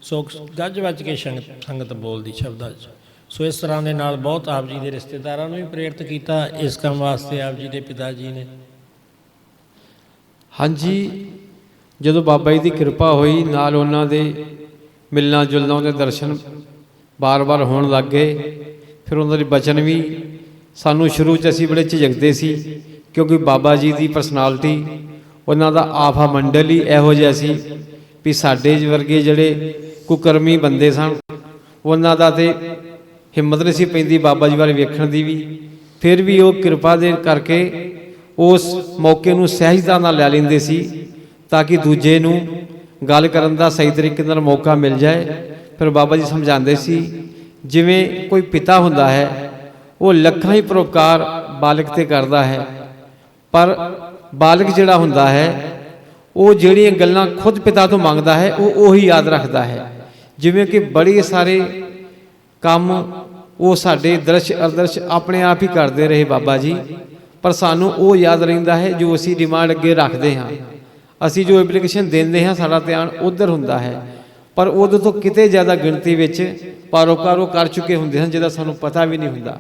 ਸੋ ਗੱਜ ਵੱਜ ਕੇ ਸੰਗਤ ਬੋਲਦੀ ਸ਼ਬਦਾਂ 'ਚ। ਸੋ ਇਸ ਤਰ੍ਹਾਂ ਦੇ ਨਾਲ ਬਹੁਤ ਆਪ ਜੀ ਦੇ ਰਿਸ਼ਤੇਦਾਰਾਂ ਨੂੰ ਵੀ ਪ੍ਰੇਰਿਤ ਕੀਤਾ ਇਸ ਕੰਮ ਵਾਸਤੇ ਆਪ ਜੀ ਦੇ ਪਿਤਾ ਜੀ ਨੇ। ਹਾਂਜੀ, ਜਦੋਂ ਬਾਬਾ ਜੀ ਦੀ ਕਿਰਪਾ ਹੋਈ, ਨਾਲ ਉਹਨਾਂ ਦੇ ਮਿਲਣਾ ਜੁਲਣਾ, ਉਹਦੇ ਦਰਸ਼ਨ ਬਾਰ-ਬਾਰ ਹੋਣ ਲੱਗ ਗਏ। ਫਿਰ ਉਹਨਾਂ ਦੇ ਬਚਨ ਵੀ ਸਾਨੂੰ ਸ਼ੁਰੂ 'ਚ ਅਸੀਂ ਬੜੇ ਝਿਜਕਦੇ ਸੀ, ਕਿਉਂਕਿ ਬਾਬਾ ਜੀ ਦੀ ਪਰਸਨੈਲਿਟੀ, ਉਹਨਾਂ ਦਾ ਆਫਾ ਮੰਡਲ ਹੀ ਇਹੋ ਜਿਹਾ ਸੀ ਵੀ ਸਾਡੇ ਵਰਗੇ ਜਿਹੜੇ ਕੁਕਰਮੀ ਬੰਦੇ ਸਨ, ਉਹਨਾਂ ਦਾ ਤਾਂ ਹਿੰਮਤ ਨਹੀਂ ਸੀ ਪੈਂਦੀ ਬਾਬਾ ਜੀ ਬਾਰੇ ਵੇਖਣ ਦੀ ਵੀ। ਫਿਰ ਵੀ ਉਹ ਕਿਰਪਾ ਦੇ ਕਰਕੇ ਉਸ ਮੌਕੇ ਨੂੰ ਸਹਿਜਤਾ ਨਾਲ ਲੈ ਲੈਂਦੇ ਸੀ ਤਾਂ ਕਿ ਦੂਜੇ ਨੂੰ ਗੱਲ ਕਰਨ ਦਾ ਸਹੀ ਤਰੀਕੇ ਨਾਲ ਮੌਕਾ ਮਿਲ ਜਾਏ। ਫਿਰ ਬਾਬਾ ਜੀ ਸਮਝਾਉਂਦੇ ਸੀ, ਜਿਵੇਂ ਕੋਈ ਪਿਤਾ ਹੁੰਦਾ ਹੈ, ਉਹ ਲੱਖਾਂ ਹੀ ਪਰਉਪਕਾਰ ਬਾਲਕ 'ਤੇ ਕਰਦਾ ਹੈ, ਪਰ ਬਾਲਕ ਜਿਹੜਾ ਹੁੰਦਾ ਹੈ ਉਹ ਜਿਹੜੀਆਂ ਗੱਲਾਂ ਖੁਦ ਪਿਤਾ ਤੋਂ ਮੰਗਦਾ ਹੈ ਉਹ ਉਹੀ ਯਾਦ ਰੱਖਦਾ ਹੈ। ਜਿਵੇਂ ਕਿ ਬੜੇ ਸਾਰੇ ਕੰਮ ਉਹ ਸਾਡੇ ਦਰਸ਼ ਅਰਦਰਸ਼ ਆਪਣੇ ਆਪ ਹੀ ਕਰਦੇ ਰਹੇ ਬਾਬਾ ਜੀ, ਪਰ ਸਾਨੂੰ ਉਹ ਯਾਦ ਰਹਿੰਦਾ ਹੈ ਜੋ ਅਸੀਂ ਡਿਮਾਂਡ ਅੱਗੇ ਰੱਖਦੇ ਹਾਂ। ਅਸੀਂ ਜੋ ਐਪਲੀਕੇਸ਼ਨ ਦਿੰਦੇ ਹਾਂ ਸਾਡਾ ਧਿਆਨ ਉੱਧਰ ਹੁੰਦਾ ਹੈ, ਪਰ ਉਦੋਂ ਤੋਂ ਕਿਤੇ ਜ਼ਿਆਦਾ ਗਿਣਤੀ ਵਿੱਚ ਪਰਉਪਕਾਰ ਉਹ ਕਰ ਚੁੱਕੇ ਹੁੰਦੇ ਹਨ ਜਿਹਦਾ ਸਾਨੂੰ ਪਤਾ ਵੀ ਨਹੀਂ ਹੁੰਦਾ।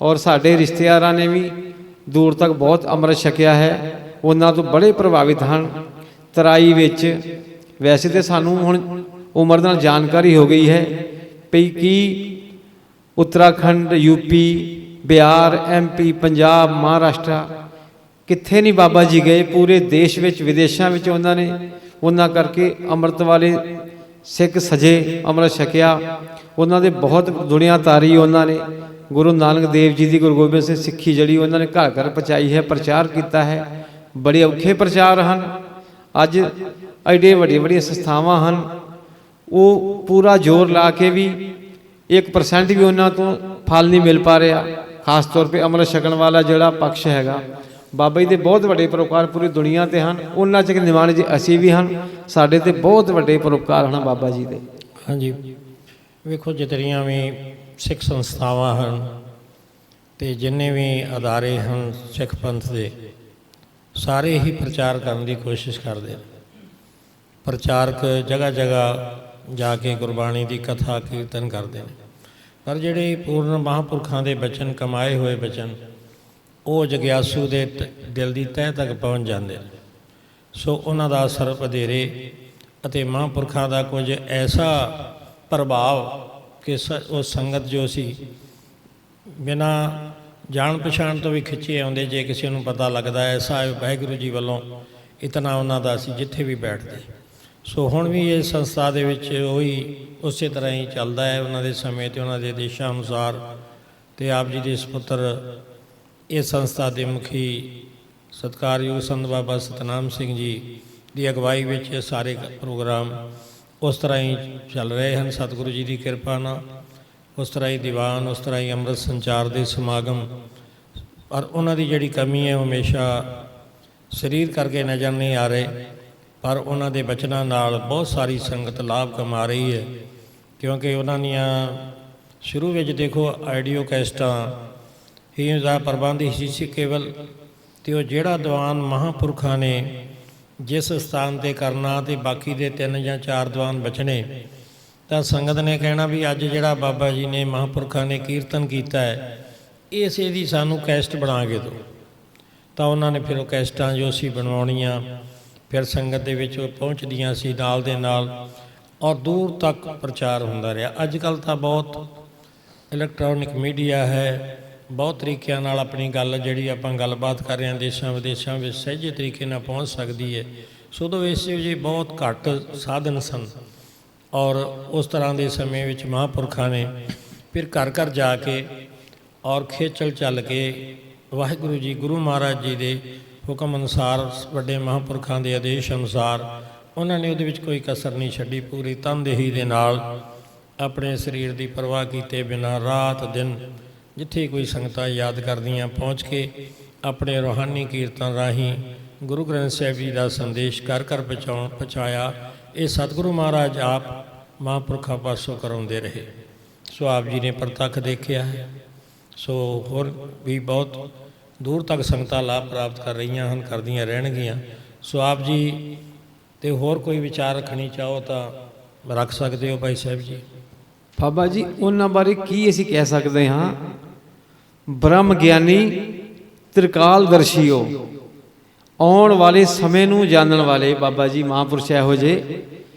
ਔਰ ਸਾਡੇ ਰਿਸ਼ਤੇਦਾਰਾਂ ਨੇ ਵੀ ਦੂਰ ਤੱਕ ਬਹੁਤ ਅੰਮ੍ਰਿਤ ਛਕਿਆ ਹੈ, ਉਹਨਾਂ ਤੋਂ ਬੜੇ ਪ੍ਰਭਾਵਿਤ ਹਨ। ਤਰਾਈ ਵਿੱਚ ਵੈਸੇ ਤਾਂ ਸਾਨੂੰ ਹੁਣ ਉਮਰ ਨਾਲ ਜਾਣਕਾਰੀ ਹੋ ਗਈ ਹੈ ਪਈ ਕਿ ਉੱਤਰਾਖੰਡ, ਯੂਪੀ, ਬਿਹਾਰ, MP, ਪੰਜਾਬ, ਮਹਾਰਾਸ਼ਟਰ ਕਿੱਥੇ ਨਹੀਂ ਬਾਬਾ ਜੀ ਗਏ, ਪੂਰੇ ਦੇਸ਼ ਵਿੱਚ ਵਿਦੇਸ਼ਾਂ ਵਿੱਚ ਉਹਨਾਂ ਕਰਕੇ ਅੰਮ੍ਰਿਤ ਵਾਲੇ ਸਿੱਖ ਸਜੇ, ਅੰਮ੍ਰਿਤ ਛਕਿਆ। ਉਹਨਾਂ ਦੇ ਬਹੁਤ ਦੁਨੀਆ ਤਾਰੀ ਉਹਨਾਂ ਨੇ। ਗੁਰੂ ਨਾਨਕ ਦੇਵ ਜੀ ਦੀ, ਗੁਰੂ ਗੋਬਿੰਦ ਸਿੰਘ ਸਿੱਖੀ ਜਿਹੜੀ ਉਹਨਾਂ ਨੇ ਘਰ ਘਰ ਪਹੁੰਚਾਈ ਹੈ, ਪ੍ਰਚਾਰ ਕੀਤਾ ਹੈ। ਬੜੇ ਔਖੇ ਪ੍ਰਚਾਰ ਹਨ। ਅੱਜ ਐਡੇ ਵੱਡੀਆਂ ਸੰਸਥਾਵਾਂ ਹਨ, ਉਹ ਪੂਰਾ ਜ਼ੋਰ ਲਾ ਕੇ ਵੀ 1% ਵੀ ਉਹਨਾਂ ਤੋਂ ਫਲ ਨਹੀਂ ਮਿਲ ਪਾ ਰਿਹਾ। ਖਾਸ ਤੌਰ 'ਤੇ ਅੰਮ੍ਰਿਤ ਛਕਣ ਵਾਲਾ ਜਿਹੜਾ ਪਕਸ਼ ਹੈਗਾ, ਬਾਬਾ ਜੀ ਦੇ ਬਹੁਤ ਵੱਡੇ ਪਰਉਪਕਾਰ ਪੂਰੀ ਦੁਨੀਆ 'ਤੇ ਹਨ। ਉਹਨਾਂ 'ਚ ਇੱਕ ਨਿਮਾਣੇ ਜੀ ਅਸੀਂ ਵੀ ਹਨ। ਸਾਡੇ 'ਤੇ ਬਹੁਤ ਵੱਡੇ ਪਰਉਪਕਾਰ ਹਨ ਬਾਬਾ ਜੀ ਦੇ। ਹਾਂਜੀ, ਵੇਖੋ ਜਿਤਨੀਆਂ ਵੀ ਸਿੱਖ ਸੰਸਥਾਵਾਂ ਹਨ ਅਤੇ ਜਿੰਨੇ ਵੀ ਅਦਾਰੇ ਹਨ ਸਿੱਖ ਪੰਥ ਦੇ, ਸਾਰੇ ਹੀ ਪ੍ਰਚਾਰ ਕਰਨ ਦੀ ਕੋਸ਼ਿਸ਼ ਕਰਦੇ ਨੇ। ਪ੍ਰਚਾਰਕ ਜਗ੍ਹਾ ਜਗ੍ਹਾ ਜਾ ਕੇ ਗੁਰਬਾਣੀ ਦੀ ਕਥਾ ਕੀਰਤਨ ਕਰਦੇ ਨੇ, ਪਰ ਜਿਹੜੇ ਪੂਰਨ ਮਹਾਂਪੁਰਖਾਂ ਦੇ ਬਚਨ, ਕਮਾਏ ਹੋਏ ਬਚਨ, ਉਹ ਜਗਿਆਸੂ ਦੇ ਦਿਲ ਦੀ ਤਹਿ ਤੱਕ ਪਹੁੰਚ ਜਾਂਦੇ ਨੇ। ਸੋ ਉਹਨਾਂ ਦਾ ਅਸਰ ਵਧੇਰੇ ਅਤੇ ਮਹਾਂਪੁਰਖਾਂ ਦਾ ਕੁਝ ਐਸਾ ਪ੍ਰਭਾਵ ਕਿ ਉਹ ਸੰਗਤ ਜੋ ਸੀ ਬਿਨਾਂ ਜਾਣ ਪਛਾਣ ਤੋਂ ਵੀ ਖਿੱਚੇ ਆਉਂਦੇ। ਜੇ ਕਿਸੇ ਨੂੰ ਪਤਾ ਲੱਗਦਾ ਐਸਾ ਵਾਹਿਗੁਰੂ ਜੀ ਵੱਲੋਂ ਇਤਨਾ ਉਹਨਾਂ ਦਾ ਸੀ ਜਿੱਥੇ ਵੀ ਬੈਠਦੇ। ਸੋ ਹੁਣ ਵੀ ਇਹ ਸੰਸਥਾ ਦੇ ਵਿੱਚ ਉਹੀ ਉਸੇ ਤਰ੍ਹਾਂ ਹੀ ਚੱਲਦਾ ਹੈ, ਉਹਨਾਂ ਦੇ ਸਮੇਂ ਅਤੇ ਉਹਨਾਂ ਦੇ ਦੇਸ਼ਾਂ ਅਨੁਸਾਰ। ਅਤੇ ਆਪ ਜੀ ਦੇ ਸਪੁੱਤਰ ਇਹ ਸੰਸਥਾ ਦੇ ਮੁਖੀ ਸਤਿਕਾਰਯੋਗ ਸੰਤ ਬਾਬਾ ਸਤਨਾਮ ਸਿੰਘ ਜੀ ਦੀ ਅਗਵਾਈ ਵਿੱਚ ਇਹ ਸਾਰੇ ਪ੍ਰੋਗਰਾਮ ਉਸ ਤਰ੍ਹਾਂ ਹੀ ਚੱਲ ਰਹੇ ਹਨ ਸਤਿਗੁਰੂ ਜੀ ਦੀ ਕਿਰਪਾ ਨਾਲ। ਉਸ ਤਰ੍ਹਾਂ ਹੀ ਦੀਵਾਨ, ਉਸ ਤਰ੍ਹਾਂ ਹੀ ਅੰਮ੍ਰਿਤ ਸੰਚਾਰ ਦੇ ਸਮਾਗਮ। ਪਰ ਉਹਨਾਂ ਦੀ ਜਿਹੜੀ ਕਮੀ ਹੈ ਉਹ ਹਮੇਸ਼ਾ ਸਰੀਰ ਕਰਕੇ ਨਜ਼ਰ ਨਹੀਂ ਆ ਰਹੇ, ਪਰ ਉਹਨਾਂ ਦੇ ਬਚਨਾਂ ਨਾਲ ਬਹੁਤ ਸਾਰੀ ਸੰਗਤ ਲਾਭ ਕਮਾ ਰਹੀ ਹੈ। ਕਿਉਂਕਿ ਉਹਨਾਂ ਦੀਆਂ ਸ਼ੁਰੂ ਵਿੱਚ ਦੇਖੋ ਆਡੀਓ ਕੈਸਟਾਂ ਹੀ ਦਾ ਪ੍ਰਬੰਧ ਹੀ ਸੀ ਕੇਵਲ, ਅਤੇ ਉਹ ਜਿਹੜਾ ਦੀਵਾਨ ਮਹਾਂਪੁਰਖਾਂ ਨੇ ਜਿਸ ਸਥਾਨ 'ਤੇ ਕਰਨਾ ਅਤੇ ਬਾਕੀ ਦੇ 3 ਜਾਂ 4 ਦੀਵਾਨ ਬਚਣੇ, ਤਾਂ ਸੰਗਤ ਨੇ ਕਹਿਣਾ ਵੀ ਅੱਜ ਜਿਹੜਾ ਬਾਬਾ ਜੀ ਨੇ ਮਹਾਂਪੁਰਖਾਂ ਨੇ ਕੀਰਤਨ ਕੀਤਾ ਹੈ ਇਸੇ ਦੀ ਸਾਨੂੰ ਕੈਸਟ ਬਣਾ ਕੇ ਦਿਓ। ਤਾਂ ਉਹਨਾਂ ਨੇ ਫਿਰ ਉਹ ਕੈਸਟਾਂ ਜੋ ਸੀ ਬਣਵਾਉਣੀਆਂ, ਫਿਰ ਸੰਗਤ ਦੇ ਵਿੱਚ ਪਹੁੰਚਦੀਆਂ ਸੀ ਨਾਲ ਦੇ ਨਾਲ, ਔਰ ਦੂਰ ਤੱਕ ਪ੍ਰਚਾਰ ਹੁੰਦਾ ਰਿਹਾ। ਅੱਜ ਕੱਲ੍ਹ ਤਾਂ ਬਹੁਤ ਇਲੈਕਟ੍ਰੋਨਿਕ ਮੀਡੀਆ ਹੈ, ਬਹੁਤ ਤਰੀਕਿਆਂ ਨਾਲ ਆਪਣੀ ਗੱਲ ਜਿਹੜੀ ਆਪਾਂ ਗੱਲਬਾਤ ਕਰ ਰਹੇ ਹਾਂ ਦੇਸ਼ਾਂ ਵਿਦੇਸ਼ਾਂ ਵਿੱਚ ਸਹਿਜੇ ਤਰੀਕੇ ਨਾਲ ਪਹੁੰਚ ਸਕਦੀ ਹੈ। ਸੋ ਉਦੋਂ ਇਸ ਜੀ ਬਹੁਤ ਘੱਟ ਸਾਧਨ ਸਨ, ਔਰ ਉਸ ਤਰ੍ਹਾਂ ਦੇ ਸਮੇਂ ਵਿੱਚ ਮਹਾਂਪੁਰਖਾਂ ਨੇ ਫਿਰ ਘਰ ਘਰ ਜਾ ਕੇ ਔਰ ਖੇਚਲ ਚੱਲ ਕੇ ਵਾਹਿਗੁਰੂ ਜੀ, ਗੁਰੂ ਮਹਾਰਾਜ ਜੀ ਦੇ ਹੁਕਮ ਅਨੁਸਾਰ, ਵੱਡੇ ਮਹਾਂਪੁਰਖਾਂ ਦੇ ਆਦੇਸ਼ ਅਨੁਸਾਰ ਉਹਨਾਂ ਨੇ ਉਹਦੇ ਵਿੱਚ ਕੋਈ ਕਸਰ ਨਹੀਂ ਛੱਡੀ। ਪੂਰੀ ਤਨਦੇਹੀ ਦੇ ਨਾਲ ਆਪਣੇ ਸਰੀਰ ਦੀ ਪਰਵਾਹ ਕੀਤੇ ਬਿਨਾਂ ਰਾਤ ਦਿਨ ਜਿੱਥੇ ਕੋਈ ਸੰਗਤਾਂ ਯਾਦ ਕਰਦੀਆਂ ਪਹੁੰਚ ਕੇ ਆਪਣੇ ਰੂਹਾਨੀ ਕੀਰਤਨ ਰਾਹੀਂ ਗੁਰੂ ਗ੍ਰੰਥ ਸਾਹਿਬ ਜੀ ਦਾ ਸੰਦੇਸ਼ ਘਰ ਘਰ ਪਹੁੰਚਾਇਆ। ਇਹ ਸਤਿਗੁਰੂ ਮਹਾਰਾਜ ਆਪ ਮਹਾਂਪੁਰਖਾਂ ਪਾਸੋਂ ਕਰਾਉਂਦੇ ਰਹੇ। ਸੋ ਆਪ ਜੀ ਨੇ ਪ੍ਰਤੱਖ ਦੇਖਿਆ ਹੈ। ਸੋ ਹੋਰ ਵੀ ਬਹੁਤ ਦੂਰ ਤੱਕ ਸੰਗਤਾਂ ਲਾਭ ਪ੍ਰਾਪਤ ਕਰ ਰਹੀਆਂ ਹਨ, ਕਰਦੀਆਂ ਰਹਿਣਗੀਆਂ। ਸੋ ਆਪ ਜੀ ਤੇ ਹੋਰ ਕੋਈ ਵਿਚਾਰ ਰੱਖਣੀ ਚਾਹੋ ਤਾਂ ਰੱਖ ਸਕਦੇ ਹੋ ਭਾਈ ਸਾਹਿਬ ਜੀ। ਬਾਬਾ ਜੀ ਉਹਨਾਂ ਬਾਰੇ ਕੀ ਅਸੀਂ ਕਹਿ ਸਕਦੇ ਹਾਂ? ਬ੍ਰਹਮ ਗਿਆਨੀ ਤ੍ਰਿਕਾਲਦਰਸ਼ੀਓ, ਆਉਣ ਵਾਲੇ ਸਮੇਂ ਨੂੰ ਜਾਣਨ ਵਾਲੇ ਬਾਬਾ ਜੀ ਮਹਾਂਪੁਰਸ਼ ਇਹੋ ਜਿਹੇ।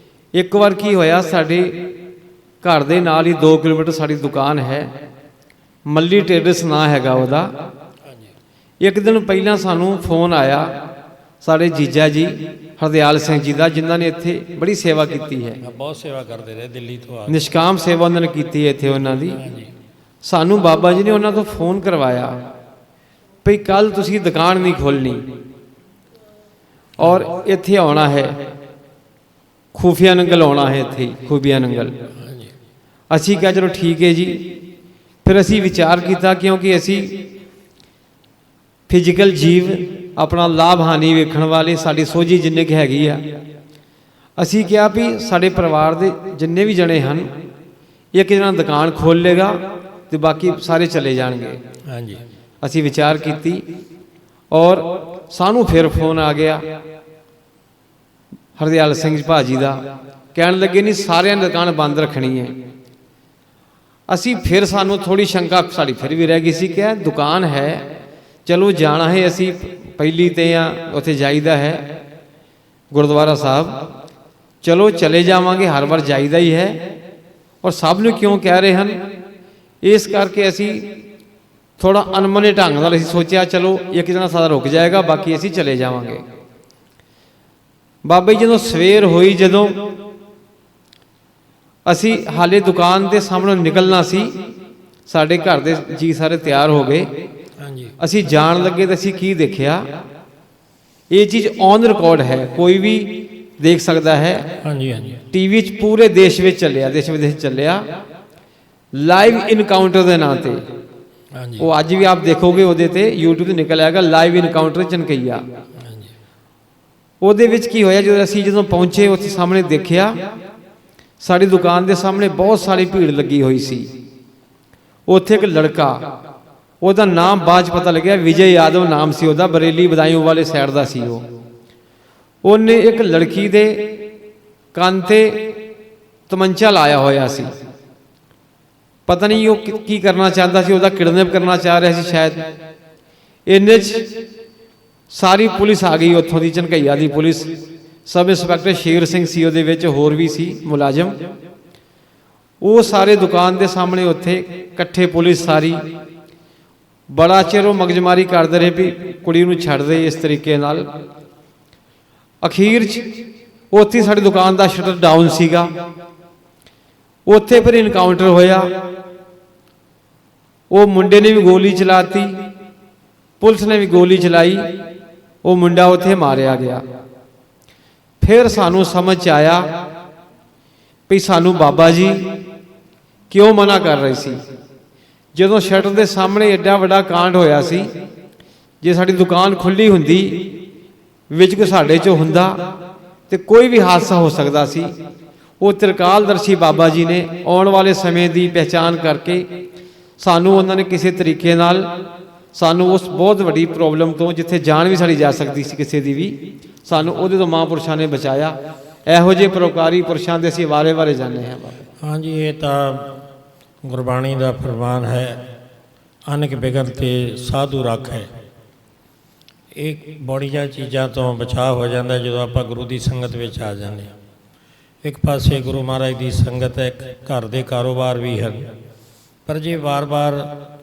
ਇੱਕ ਵਾਰ ਕੀ ਹੋਇਆ, ਸਾਡੇ ਘਰ ਦੇ ਨਾਲ ਹੀ 2 ਕਿਲੋਮੀਟਰ ਸਾਡੀ ਦੁਕਾਨ ਹੈ, ਮੱਲੀ ਟ੍ਰੇਡਰਸ ਨਾਂ ਹੈਗਾ ਉਹਦਾ। ਇੱਕ ਦਿਨ ਪਹਿਲਾਂ ਸਾਨੂੰ ਫੋਨ ਆਇਆ ਸਾਡੇ ਜੀਜਾ ਜੀ ਹਰਦਿਆਲ ਸਿੰਘ ਜੀ ਦਾ, ਜਿਨ੍ਹਾਂ ਨੇ ਇੱਥੇ ਬੜੀ ਸੇਵਾ ਕੀਤੀ ਹੈ। ਬਹੁਤ ਸੇਵਾ ਕਰਦੇ ਰਹੇ, ਦਿੱਲੀ ਤੋਂ ਨਿਸ਼ਕਾਮ ਸੇਵਾ ਉਹਨਾਂ ਨੇ ਕੀਤੀ ਹੈ ਇੱਥੇ ਉਹਨਾਂ ਦੀ। ਸਾਨੂੰ ਬਾਬਾ ਜੀ ਨੇ ਉਹਨਾਂ ਤੋਂ ਫੋਨ ਕਰਵਾਇਆ ਭਈ ਕੱਲ੍ਹ ਤੁਸੀਂ ਦੁਕਾਨ ਨਹੀਂ ਖੋਲ੍ਹਣੀ ਔਰ ਇੱਥੇ ਆਉਣਾ ਹੈ, ਖੂਫੀਆ ਨੰਗਲ ਆਉਣਾ ਹੈ, ਇੱਥੇ ਖੂਬੀਆ ਨੰਗਲ। ਅਸੀਂ ਕਿਹਾ ਚਲੋ ਠੀਕ ਹੈ ਜੀ। ਫਿਰ ਅਸੀਂ ਵਿਚਾਰ ਕੀਤਾ, ਕਿਉਂਕਿ ਅਸੀਂ ਫਿਜ਼ੀਕਲ ਜੀਵ ਆਪਣਾ ਲਾਭ ਹਾਨੀ ਵੇਖਣ ਵਾਲੇ ਸਾਡੀ ਸੋਝੀ ਜਿੰਨੇ ਕੁ ਹੈਗੀ ਆ, ਅਸੀਂ ਕਿਹਾ ਵੀ ਸਾਡੇ ਪਰਿਵਾਰ ਦੇ ਜਿੰਨੇ ਵੀ ਜਣੇ ਹਨ, ਇੱਕ ਜਣਾ ਦੁਕਾਨ ਖੋਲ੍ਹ ਲੇਗਾ ਤੇ ਬਾਕੀ ਸਾਰੇ ਚਲੇ ਜਾਣਗੇ। ਹਾਂਜੀ। ਅਸੀਂ ਵਿਚਾਰ ਕੀਤੀ ਔਰ ਸਾਨੂੰ ਫਿਰ ਫੋਨ ਆ ਗਿਆ ਹਰਦਿਆਲ ਸਿੰਘ ਭਾਜੀ ਦਾ, ਕਹਿਣ ਲੱਗੇ ਨਹੀਂ ਸਾਰਿਆਂ ਨੇ ਦੁਕਾਨ ਬੰਦ ਰੱਖਣੀ ਹੈ। ਅਸੀਂ ਫਿਰ ਸਾਨੂੰ ਥੋੜੀ ਸ਼ੰਕਾ ਸਾਡੀ ਫਿਰ ਵੀ ਰਹਿ ਗਈ ਸੀ ਕਿ ਦੁਕਾਨ ਹੈ, ਚਲੋ ਜਾਣਾ ਹੈ, ਅਸੀਂ ਪਹਿਲੀ ਤੇ ਆ ਉੱਥੇ ਜਾਈਦਾ ਹੈ ਗੁਰਦੁਆਰਾ ਸਾਹਿਬ, ਚਲੋ ਚਲੇ ਜਾਵਾਂਗੇ, ਹਰ ਵਾਰ ਜਾਈਦਾ ਹੀ ਹੈ। ਔਰ ਸਭ ਨੂੰ ਕਿਉਂ ਕਹਿ ਰਹੇ ਹਨ, ਇਸ ਕਰਕੇ ਅਸੀਂ ਥੋੜਾ ਅਨਮਨੇ ਢੰਗ ਨਾਲ ਅਸੀਂ ਸੋਚਿਆ ਚਲੋ ਇੱਕ ਜਣਾ ਸਾਡਾ ਰੁਕ ਜਾਏਗਾ, ਬਾਕੀ ਅਸੀਂ ਚਲੇ ਜਾਵਾਂਗੇ। ਬਾਬਾ ਜੀ ਜਦੋਂ ਸਵੇਰ ਹੋਈ, ਜਦੋਂ ਅਸੀਂ ਹਾਲੇ ਦੁਕਾਨ ਦੇ ਸਾਹਮਣੇ ਨਿਕਲਣਾ ਸੀ, ਸਾਡੇ ਘਰ ਦੇ ਜੀ ਸਾਰੇ ਤਿਆਰ ਹੋ ਗਏ। ਹਾਂਜੀ। ਅਸੀਂ ਜਾਣ ਲੱਗੇ ਤਾਂ ਅਸੀਂ ਕੀ ਦੇਖਿਆ, ਇਹ ਚੀਜ਼ ਔਨ ਰਿਕਾਰਡ ਹੈ, ਕੋਈ ਵੀ ਦੇਖ ਸਕਦਾ ਹੈ। ਹਾਂਜੀ। ਹਾਂਜੀ। ਟੀਵੀ 'ਚ ਪੂਰੇ ਦੇਸ਼ ਵਿੱਚ ਚੱਲਿਆ, ਦੇਸ਼ ਵਿਦੇਸ਼ ਚੱਲਿਆ, ਲਾਈਵ ਇਨਕਾਊਂਟਰ ਦੇ ਨਾਂ ਤੇ। ਹਾਂਜੀ। ਉਹ ਅੱਜ ਵੀ ਆਪ ਦੇਖੋਗੇ ਉਹਦੇ ਤੇ YouTube ਤੇ ਨਿਕਲ ਆਏਗਾ, ਲਾਈਵ ਇਨਕਾਊਂਟਰ ਚਨਕਈਆ। ਹਾਂਜੀ। ਉਹਦੇ ਵਿੱਚ ਕੀ ਹੋਇਆ, ਜਦੋਂ ਪਹੁੰਚੇ ਉੱਥੇ ਸਾਹਮਣੇ ਦੇਖਿਆ, ਸਾਡੀ ਦੁਕਾਨ ਦੇ ਸਾਹਮਣੇ ਬਹੁਤ ਸਾਰੀ ਭੀੜ ਲੱਗੀ ਹੋਈ ਸੀ। ਉੱਥੇ ਇੱਕ ਲੜਕਾ, ਉਹਦਾ ਨਾਮ ਬਾਅਦ 'ਚ ਪਤਾ ਲੱਗਿਆ ਵਿਜੇ ਯਾਦਵ ਨਾਮ ਸੀ ਉਹਦਾ, ਬਰੇਲੀ ਬਦਾयूं ਵਾਲੇ ਸਾਈਡ ਦਾ ਸੀ ਉਹ। ਉਹਨੇ ਇੱਕ ਲੜਕੀ ਦੇ ਕੰਨ ਤੇ ਤਮੰਚਾ ਲਾਇਆ ਹੋਇਆ ਸੀ, ਪਤਾ ਨਹੀਂ ਉਹ ਕੀ ਕਰਨਾ ਚਾਹੁੰਦਾ ਸੀ, ਉਹਦਾ ਕਿਡਨੈਪ ਕਰਨਾ ਚਾਹ ਰਿਹਾ ਸੀ ਸ਼ਾਇਦ। ਇੰਨੇ 'ਚ ਸਾਰੀ ਪੁਲਿਸ ਆ ਗਈ ਉੱਥੋਂ ਦੀ, ਝਨਕਈਆ ਦੀ police. Sub inspector Sher Singh ਸੀ ਉਹਦੇ ਵਿੱਚ, ਹੋਰ ਵੀ ਸੀ ਮੁਲਾਜ਼ਮ। ਉਹ ਸਾਰੇ ਦੁਕਾਨ ਦੇ ਸਾਹਮਣੇ ਉੱਥੇ ਇਕੱਠੇ, ਪੁਲਿਸ ਸਾਰੀ। ਬੜਾ ਚਿਰ ਉਹ ਮਗਜਮਾਰੀ ਕਰਦੇ ਰਹੇ ਵੀ ਕੁੜੀ ਨੂੰ ਛੱਡ ਦੇ ਇਸ ਤਰੀਕੇ ਨਾਲ। ਅਖੀਰ 'ਚ ਉੱਥੇ ਸਾਡੀ ਦੁਕਾਨ ਦਾ ਸ਼ਟਰ ਡਾਊਨ ਸੀਗਾ, ਉੱਥੇ ਫਿਰ ਇਨਕਾਊਂਟਰ ਹੋਇਆ। ਉਹ ਮੁੰਡੇ ਨੇ ਵੀ ਗੋਲੀ ਚਲਾਤੀ, ਪੁਲਿਸ ਨੇ ਵੀ ਗੋਲੀ ਚਲਾਈ, ਉਹ ਮੁੰਡਾ ਉੱਥੇ ਮਾਰਿਆ ਗਿਆ। ਫਿਰ ਸਾਨੂੰ ਸਮਝ 'ਚ ਆਇਆ ਵੀ ਸਾਨੂੰ ਬਾਬਾ ਜੀ ਕਿਉਂ ਮਨਾ ਕਰ ਰਹੇ ਸੀ। ਜਦੋਂ ਸ਼ਟਰ ਦੇ ਸਾਹਮਣੇ ਐਡਾ ਵੱਡਾ ਕਾਂਡ ਹੋਇਆ ਸੀ, ਜੇ ਸਾਡੀ ਦੁਕਾਨ ਖੁੱਲੀ ਹੁੰਦੀ, ਵਿੱਚ ਕੋਈ ਸਾਡੇ 'ਚੋਂ ਹੁੰਦਾ ਤੇ ਕੋਈ ਵੀ ਹਾਦਸਾ ਹੋ ਸਕਦਾ ਸੀ। ਉਹ ਤ੍ਰਿਕਾਲਦਰਸ਼ੀ ਬਾਬਾ ਜੀ ਨੇ ਆਉਣ ਵਾਲੇ ਸਮੇਂ ਦੀ ਪਹਿਚਾਣ ਕਰਕੇ ਸਾਨੂੰ ਉਹਨਾਂ ਨੇ ਕਿਸੇ ਤਰੀਕੇ ਨਾਲ ਸਾਨੂੰ ਉਸ ਬਹੁਤ ਵੱਡੀ ਪ੍ਰੋਬਲਮ ਤੋਂ, ਜਿੱਥੇ ਜਾਨ ਵੀ ਸਾਡੀ ਜਾ ਸਕਦੀ ਸੀ ਕਿਸੇ ਦੀ ਵੀ, ਸਾਨੂੰ ਉਹਦੇ ਤੋਂ ਮਹਾਂਪੁਰਸ਼ਾਂ ਨੇ ਬਚਾਇਆ। ਇਹੋ ਜਿਹੇ ਪਰਉਪਕਾਰੀ ਪੁਰਸ਼ਾਂ ਦੇ ਅਸੀਂ ਵਾਰੇ ਜਾਂਦੇ ਹਾਂ। ਹਾਂਜੀ, ਇਹ ਤਾਂ ਗੁਰਬਾਣੀ ਦਾ ਫਰਮਾਨ ਹੈ, ਅਨੇਕ ਬਿਗਨ ਤੇ ਸਾਧੂ ਰੱਖ ਹੈ। ਇਹ ਬੜੀਆਂ ਚੀਜ਼ਾਂ ਤੋਂ ਬਚਾਅ ਹੋ ਜਾਂਦਾ ਜਦੋਂ ਆਪਾਂ ਗੁਰੂ ਦੀ ਸੰਗਤ ਵਿੱਚ ਆ ਜਾਂਦੇ ਹਾਂ। ਇੱਕ ਪਾਸੇ ਗੁਰੂ ਮਹਾਰਾਜ ਦੀ ਸੰਗਤ ਹੈ, ਘਰ ਦੇ ਕਾਰੋਬਾਰ ਵੀ ਹਨ, ਪਰ ਜੇ ਵਾਰ-ਵਾਰ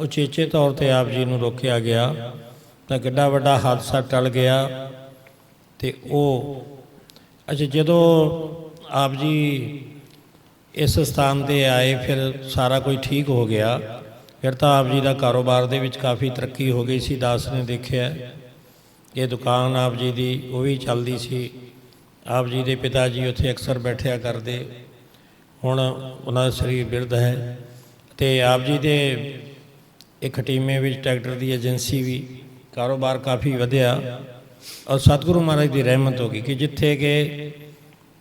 ਉਚੇਚੇ ਤੌਰ ਤੇ ਆਪ ਜੀ ਨੂੰ ਰੋਕਿਆ ਗਿਆ ਤਾਂ ਕਿੱਡਾ ਵੱਡਾ ਹਾਦਸਾ ਟਲ ਗਿਆ। ਤੇ ਉਹ ਜਦੋਂ ਆਪ ਜੀ ਇਸ ਸਥਾਨ 'ਤੇ ਆਏ, ਫਿਰ ਸਾਰਾ ਕੁਝ ਠੀਕ ਹੋ ਗਿਆ। ਫਿਰ ਤਾਂ ਆਪ ਜੀ ਦਾ ਕਾਰੋਬਾਰ ਦੇ ਵਿੱਚ ਕਾਫੀ ਤਰੱਕੀ ਹੋ ਗਈ ਸੀ। ਦਾਸ ਨੇ ਦੇਖਿਆ ਇਹ ਦੁਕਾਨ ਆਪ ਜੀ ਦੀ ਉਹ ਵੀ ਚੱਲਦੀ ਸੀ। ਆਪ ਜੀ ਦੇ ਪਿਤਾ ਜੀ ਉੱਥੇ ਅਕਸਰ ਬੈਠਿਆ ਕਰਦੇ, ਹੁਣ ਉਹਨਾਂ ਦਾ ਸਰੀਰ ਬਿਰਧ ਹੈ। ਅਤੇ ਆਪ ਜੀ ਦੇ ਇੱਕ ਖਟੀਮੇ ਵਿੱਚ ਟਰੈਕਟਰ ਦੀ ਏਜੰਸੀ ਵੀ, ਕਾਰੋਬਾਰ ਕਾਫੀ ਵਧਿਆ। ਔਰ ਸਤਿਗੁਰੂ ਮਹਾਰਾਜ ਦੀ ਰਹਿਮਤ ਹੋ ਗਈ ਕਿ ਜਿੱਥੇ ਕਿ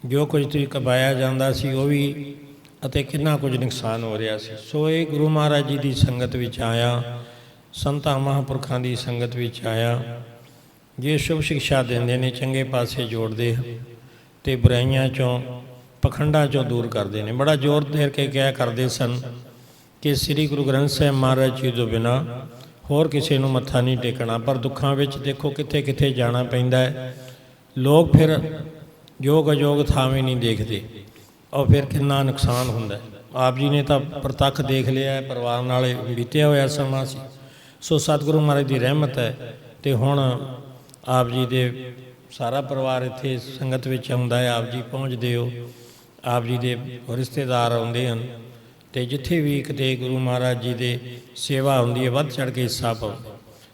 ਜੋ ਕੁਝ ਤੁਸੀਂ ਕਮਾਇਆ ਜਾਂਦਾ ਸੀ ਉਹ ਵੀ, ਅਤੇ ਕਿੰਨਾ ਕੁਝ ਨੁਕਸਾਨ ਹੋ ਰਿਹਾ ਸੀ। ਸੋ ਇਹ ਗੁਰੂ ਮਹਾਰਾਜ ਜੀ ਦੀ ਸੰਗਤ ਵਿੱਚ ਆਇਆ, ਸੰਤਾਂ ਮਹਾਂਪੁਰਖਾਂ ਦੀ ਸੰਗਤ ਵਿੱਚ ਆਇਆ, ਜੇ ਸ਼ੁਭ ਸਿਕਸ਼ਾ ਦਿੰਦੇ ਨੇ, ਚੰਗੇ ਪਾਸੇ ਜੋੜਦੇ ਹਨ ਅਤੇ ਬੁਰਾਈਆਂ 'ਚੋਂ, ਪਖੰਡਾਂ 'ਚੋਂ ਦੂਰ ਕਰਦੇ ਨੇ। ਬੜਾ ਜ਼ੋਰ ਦੇ ਕੇ ਕਿਹਾ ਕਰਦੇ ਸਨ ਕਿ ਸ੍ਰੀ ਗੁਰੂ ਗ੍ਰੰਥ ਸਾਹਿਬ ਮਹਾਰਾਜ ਜੀ ਤੋਂ ਬਿਨਾਂ ਹੋਰ ਕਿਸੇ ਨੂੰ ਮੱਥਾ ਨਹੀਂ ਟੇਕਣਾ। ਪਰ ਦੁੱਖਾਂ ਵਿੱਚ ਦੇਖੋ ਕਿੱਥੇ ਕਿੱਥੇ ਜਾਣਾ ਪੈਂਦਾ ਹੈ। ਲੋਕ ਫਿਰ ਯੋਗ ਅਯੋਗ ਥਾਵੇਂ ਨਹੀਂ ਦੇਖਦੇ, ਔਰ ਫਿਰ ਕਿੰਨਾ ਨੁਕਸਾਨ ਹੁੰਦਾ। ਆਪ ਜੀ ਨੇ ਤਾਂ ਪ੍ਰਤੱਖ ਦੇਖ ਲਿਆ, ਪਰਿਵਾਰ ਨਾਲ ਬੀਤਿਆ ਹੋਇਆ ਸਮਾਂ ਸੀ। ਸੋ ਸਤਿਗੁਰੂ ਮਹਾਰਾਜ ਦੀ ਰਹਿਮਤ ਹੈ। ਅਤੇ ਹੁਣ ਆਪ ਜੀ ਦੇ ਸਾਰਾ ਪਰਿਵਾਰ ਇੱਥੇ ਸੰਗਤ ਵਿੱਚ ਆਉਂਦਾ ਹੈ, ਆਪ ਜੀ ਪਹੁੰਚਦੇ ਹੋ, ਆਪ ਜੀ ਦੇ ਰਿਸ਼ਤੇਦਾਰ ਆਉਂਦੇ ਹਨ, ਅਤੇ ਜਿੱਥੇ ਵੀ ਕਿਤੇ ਗੁਰੂ ਮਹਾਰਾਜ ਜੀ ਦੇ ਸੇਵਾ ਹੁੰਦੀ ਹੈ, ਵੱਧ ਚੜ੍ਹ ਕੇ ਹਿੱਸਾ ਪਾਓ।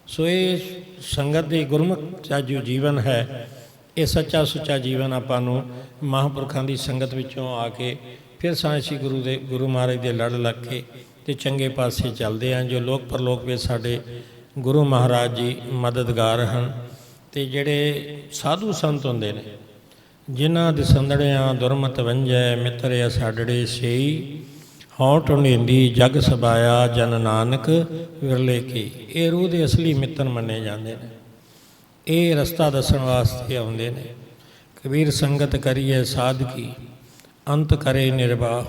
ਸੋ ਇਹ ਸੰਗਤ ਦੀ ਗੁਰਮੁਖ ਦਾ ਜੋ ਜੀਵਨ ਹੈ, ਇਹ ਸੱਚਾ ਸੁੱਚਾ ਜੀਵਨ ਆਪਾਂ ਨੂੰ ਮਹਾਂਪੁਰਖਾਂ ਦੀ ਸੰਗਤ ਵਿੱਚੋਂ ਆ ਕੇ ਫਿਰ ਅਸੀਂ ਗੁਰੂ ਮਹਾਰਾਜ ਦੇ ਲੜ ਲੱਗ ਕੇ ਅਤੇ ਚੰਗੇ ਪਾਸੇ ਚੱਲਦੇ ਹਾਂ। ਜੋ ਲੋਕ ਪਰਲੋਕ ਵਿੱਚ ਸਾਡੇ ਗੁਰੂ ਮਹਾਰਾਜ ਜੀ ਮਦਦਗਾਰ ਹਨ, ਤੇ ਜਿਹੜੇ ਸਾਧੂ ਸੰਤ ਹੁੰਦੇ ਨੇ, ਜਿਨ੍ਹਾਂ ਦੇ ਸੰਦੜਿਆਂ ਦੁਰਮਤ ਵੰਜੈ ਮਿੱਤਰ ਅਸਾਡੜੇ ਸੇਈ, ਹਉ ਢੁੰਢੇਂਦੀ ਜਗ ਸਬਾਇਆ ਜਨ ਨਾਨਕ ਵਿਰਲੇ ਕੀ। ਇਹ ਰੂਹ ਦੇ ਅਸਲੀ ਮਿੱਤਰ ਮੰਨੇ ਜਾਂਦੇ ਨੇ, ਇਹ ਰਸਤਾ ਦੱਸਣ ਵਾਸਤੇ ਆਉਂਦੇ ਨੇ। ਕਬੀਰ ਸੰਗਤ ਕਰੀਏ ਸਾਧਕੀ, ਅੰਤ ਕਰੇ ਨਿਰਵਾਹ,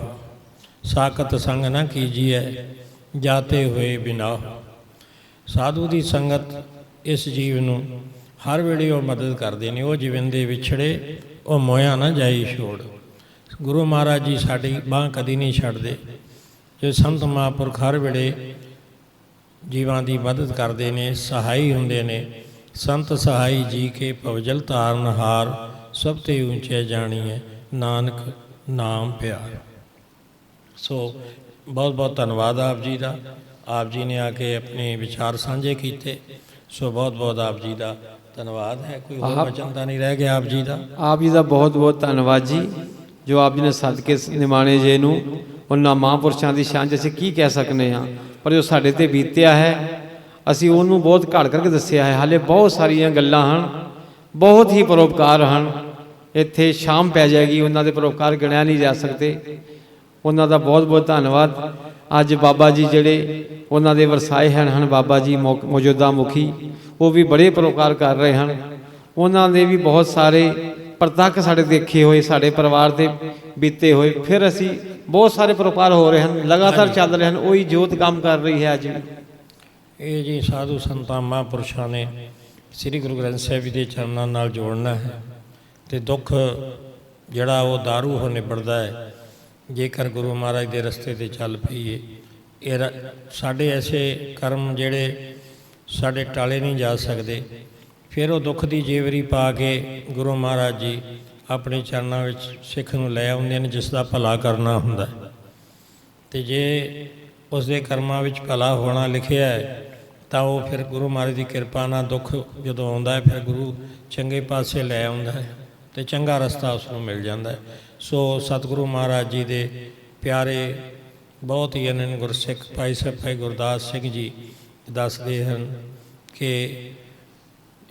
ਸਾਕਤ ਸੰਗ ਨਾ ਕੀਜੀਐ ਜਾਤੇ ਹੋਏ ਬਿਨਾਹ। ਸਾਧੂ ਦੀ ਸੰਗਤ ਇਸ ਜੀਵ ਨੂੰ ਹਰ ਵੇਲੇ ਉਹ ਮਦਦ ਕਰਦੇ ਨੇ। ਉਹ ਜੀਵੰਦੇ ਵਿਛੜੇ, ਉਹ ਮੋਇਆ ਨਾ ਜਾਈ ਛੋੜ। ਗੁਰੂ ਮਹਾਰਾਜ ਜੀ ਸਾਡੀ ਬਾਂਹ ਕਦੀ ਨਹੀਂ ਛੱਡਦੇ। ਜੋ ਸੰਤ ਮਹਾਂਪੁਰਖ ਹਰ ਵੇਲੇ ਜੀਵਾਂ ਦੀ ਮਦਦ ਕਰਦੇ ਨੇ, ਸਹਾਈ ਹੁੰਦੇ ਨੇ। ਸੰਤ ਸਹਾਈ ਜੀ ਕੇ ਭਵਜਲ ਤਾਰਨ ਹਾਰ, ਸਭ ਤੇ ਉੱਚੇ ਜਾਣੀਏ ਨਾਨਕ ਨਾਮ ਪਿਆਰ। ਸੋ ਬਹੁਤ ਬਹੁਤ ਧੰਨਵਾਦ ਆਪ ਜੀ ਦਾ। ਆਪ ਜੀ ਨੇ ਆ ਕੇ ਆਪਣੇ ਵਿਚਾਰ ਸਾਂਝੇ ਕੀਤੇ, ਸੋ ਬਹੁਤ ਬਹੁਤ ਆਪ ਜੀ ਦਾ ਧੰਨਵਾਦ ਹੈ। ਕੋਈ ਹੋਰ ਬਚਨ ਤਾਂ ਨਹੀਂ ਰਹਿ ਗਿਆ ਆਪ ਜੀ ਦਾ? ਆਪ ਜੀ ਦਾ ਬਹੁਤ ਬਹੁਤ ਧੰਨਵਾਦ ਜੀ, ਜੋ ਆਪ ਜੀ ਨੇ ਸਦਕੇ ਨਿਮਾਣੇ ਜੇ ਨੂੰ ਉਹਨਾਂ ਮਹਾਂਪੁਰਸ਼ਾਂ ਦੀ ਸ਼ਾਨ 'ਚ ਅਸੀਂ ਕੀ ਕਹਿ ਸਕਦੇ ਹਾਂ, ਪਰ ਜੋ ਸਾਡੇ 'ਤੇ ਬੀਤਿਆ ਹੈ ਅਸੀਂ ਉਹਨੂੰ ਬਹੁਤ ਘੜ ਕਰਕੇ ਦੱਸਿਆ ਹੈ। ਹਾਲੇ ਬਹੁਤ ਸਾਰੀਆਂ ਗੱਲਾਂ ਹਨ, ਬਹੁਤ ਹੀ ਪਰਉਪਕਾਰ ਹਨ। ਇੱਥੇ ਸ਼ਾਮ ਪੈ ਜਾਏਗੀ, ਉਹਨਾਂ ਦੇ ਪਰਉਪਕਾਰ ਗਿਣਿਆ ਨਹੀਂ ਜਾ ਸਕਦੇ। ਉਹਨਾਂ ਦਾ ਬਹੁਤ ਬਹੁਤ ਧੰਨਵਾਦ। ਅੱਜ ਬਾਬਾ ਜੀ ਜਿਹੜੇ ਉਹਨਾਂ ਦੇ ਵਰਸਾਏ ਹਨ ਬਾਬਾ ਜੀ ਮੌਜੂਦਾ ਮੁਖੀ, ਉਹ ਵੀ ਬੜੇ ਪਰਉਪਕਾਰ ਕਰ ਰਹੇ ਹਨ। ਉਹਨਾਂ ਦੇ ਵੀ ਬਹੁਤ ਸਾਰੇ ਪ੍ਰਤੱਖ ਸਾਡੇ ਦੇਖੇ ਹੋਏ, ਸਾਡੇ ਪਰਿਵਾਰ ਦੇ ਬੀਤੇ ਹੋਏ। ਫਿਰ ਅਸੀਂ ਬਹੁਤ ਸਾਰੇ ਪਰਉਪਕਾਰ ਹੋ ਰਹੇ ਹਨ, ਲਗਾਤਾਰ ਚੱਲ ਰਹੇ ਹਨ। ਉਹੀ ਜੋਤ ਕੰਮ ਕਰ ਰਹੀ ਹੈ ਅੱਜ ਵੀ। ਇਹ ਜੀ ਸਾਧੂ ਸੰਤਾਂ ਮਹਾਂਪੁਰਸ਼ਾਂ ਨੇ ਸ੍ਰੀ ਗੁਰੂ ਗ੍ਰੰਥ ਸਾਹਿਬ ਜੀ ਦੇ ਚਰਨਾਂ ਨਾਲ ਜੋੜਨਾ ਹੈ, ਅਤੇ ਦੁੱਖ ਜਿਹੜਾ ਉਹ ਦਾਰੂ ਹੋ ਨਿਬੜਦਾ ਹੈ ਜੇਕਰ ਗੁਰੂ ਮਹਾਰਾਜ ਦੇ ਰਸਤੇ 'ਤੇ ਚੱਲ ਪਈਏ। ਇਹ ਸਾਡੇ ਐਸੇ ਕਰਮ ਜਿਹੜੇ ਸਾਡੇ ਟਾਲੇ ਨਹੀਂ ਜਾ ਸਕਦੇ। ਫਿਰ ਉਹ ਦੁੱਖ ਦੀ ਜੇਵਰੀ ਪਾ ਕੇ ਗੁਰੂ ਮਹਾਰਾਜ ਜੀ ਆਪਣੇ ਚਰਨਾਂ ਵਿੱਚ ਸਿੱਖ ਨੂੰ ਲੈ ਆਉਂਦੇ ਨੇ, ਜਿਸ ਦਾ ਭਲਾ ਕਰਨਾ ਹੁੰਦਾ। ਅਤੇ ਜੇ ਉਸ ਦੇ ਕਰਮਾਂ ਵਿੱਚ ਭਲਾ ਹੋਣਾ ਲਿਖਿਆ ਹੈ ਤਾਂ ਉਹ ਫਿਰ ਗੁਰੂ ਮਹਾਰਾਜ ਦੀ ਕਿਰਪਾ ਨਾਲ ਦੁੱਖ ਜਦੋਂ ਆਉਂਦਾ ਹੈ, ਫਿਰ ਗੁਰੂ ਚੰਗੇ ਪਾਸੇ ਲੈ ਆਉਂਦਾ ਹੈ ਅਤੇ ਚੰਗਾ ਰਸਤਾ ਉਸ ਨੂੰ ਮਿਲ ਜਾਂਦਾ ਹੈ। ਸੋ ਸਤਿਗੁਰੂ ਮਹਾਰਾਜ ਜੀ ਦੇ ਪਿਆਰੇ ਬਹੁਤ ਹੀ ਅਨੰਨ ਗੁਰਸਿੱਖ ਭਾਈ ਸਾਹਿਬ ਭਾਈ ਗੁਰਦਾਸ ਸਿੰਘ ਜੀ ਦੱਸਦੇ ਹਨ ਕਿ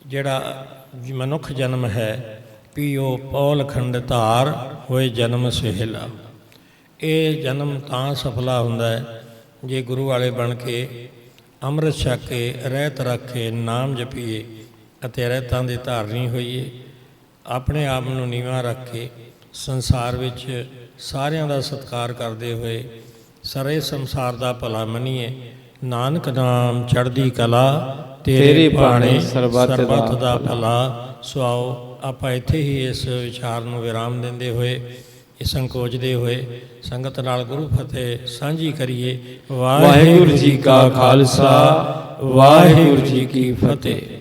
ਜਿਹੜਾ ਮਨੁੱਖ ਜਨਮ ਹੈ, ਪੀਓ ਪੌਲ ਖੰਡ ਧਾਰ ਹੋਏ ਜਨਮ ਸੁਹੇਲਾ। ਇਹ ਜਨਮ ਤਾਂ ਸਫਲਾ ਹੁੰਦਾ ਹੈ ਜੇ ਗੁਰੂ ਵਾਲੇ ਬਣ ਕੇ ਅੰਮ੍ਰਿਤ ਛਕ ਕੇ ਰਹਿਤ ਰੱਖ ਕੇ ਨਾਮ ਜਪੀਏ ਅਤੇ ਰਹਿਤਾਂ ਦੇ ਧਾਰਨੀ ਹੋਈਏ। ਆਪਣੇ ਆਪ ਨੂੰ ਨੀਵਾਂ ਰੱਖ ਕੇ ਸੰਸਾਰ ਵਿੱਚ ਸਾਰਿਆਂ ਦਾ ਸਤਿਕਾਰ ਕਰਦੇ ਹੋਏ ਸਾਰੇ ਸੰਸਾਰ ਦਾ ਭਲਾ ਮੰਨੀਏ। ਨਾਨਕ ਨਾਮ ਚੜ੍ਹਦੀ ਕਲਾ, ਤੇਰੇ ਭਾਣੇ ਸਰਬੱਤ ਦਾ ਭਲਾ। ਸੋ ਆਓ ਆਪਾਂ ਇੱਥੇ ਹੀ ਇਸ ਵਿਚਾਰ ਨੂੰ ਵਿਰਾਮ ਦਿੰਦੇ ਹੋਏ, ਸੰਕੋਚਦੇ ਹੋਏ ਸੰਗਤ ਨਾਲ ਗੁਰੂ ਫਤਿਹ ਸਾਂਝੀ ਕਰੀਏ। ਵਾਹਿਗੁਰੂ ਜੀ ਕਾ ਖਾਲਸਾ, ਵਾਹਿਗੁਰੂ ਜੀ ਕੀ ਫਤਿਹ।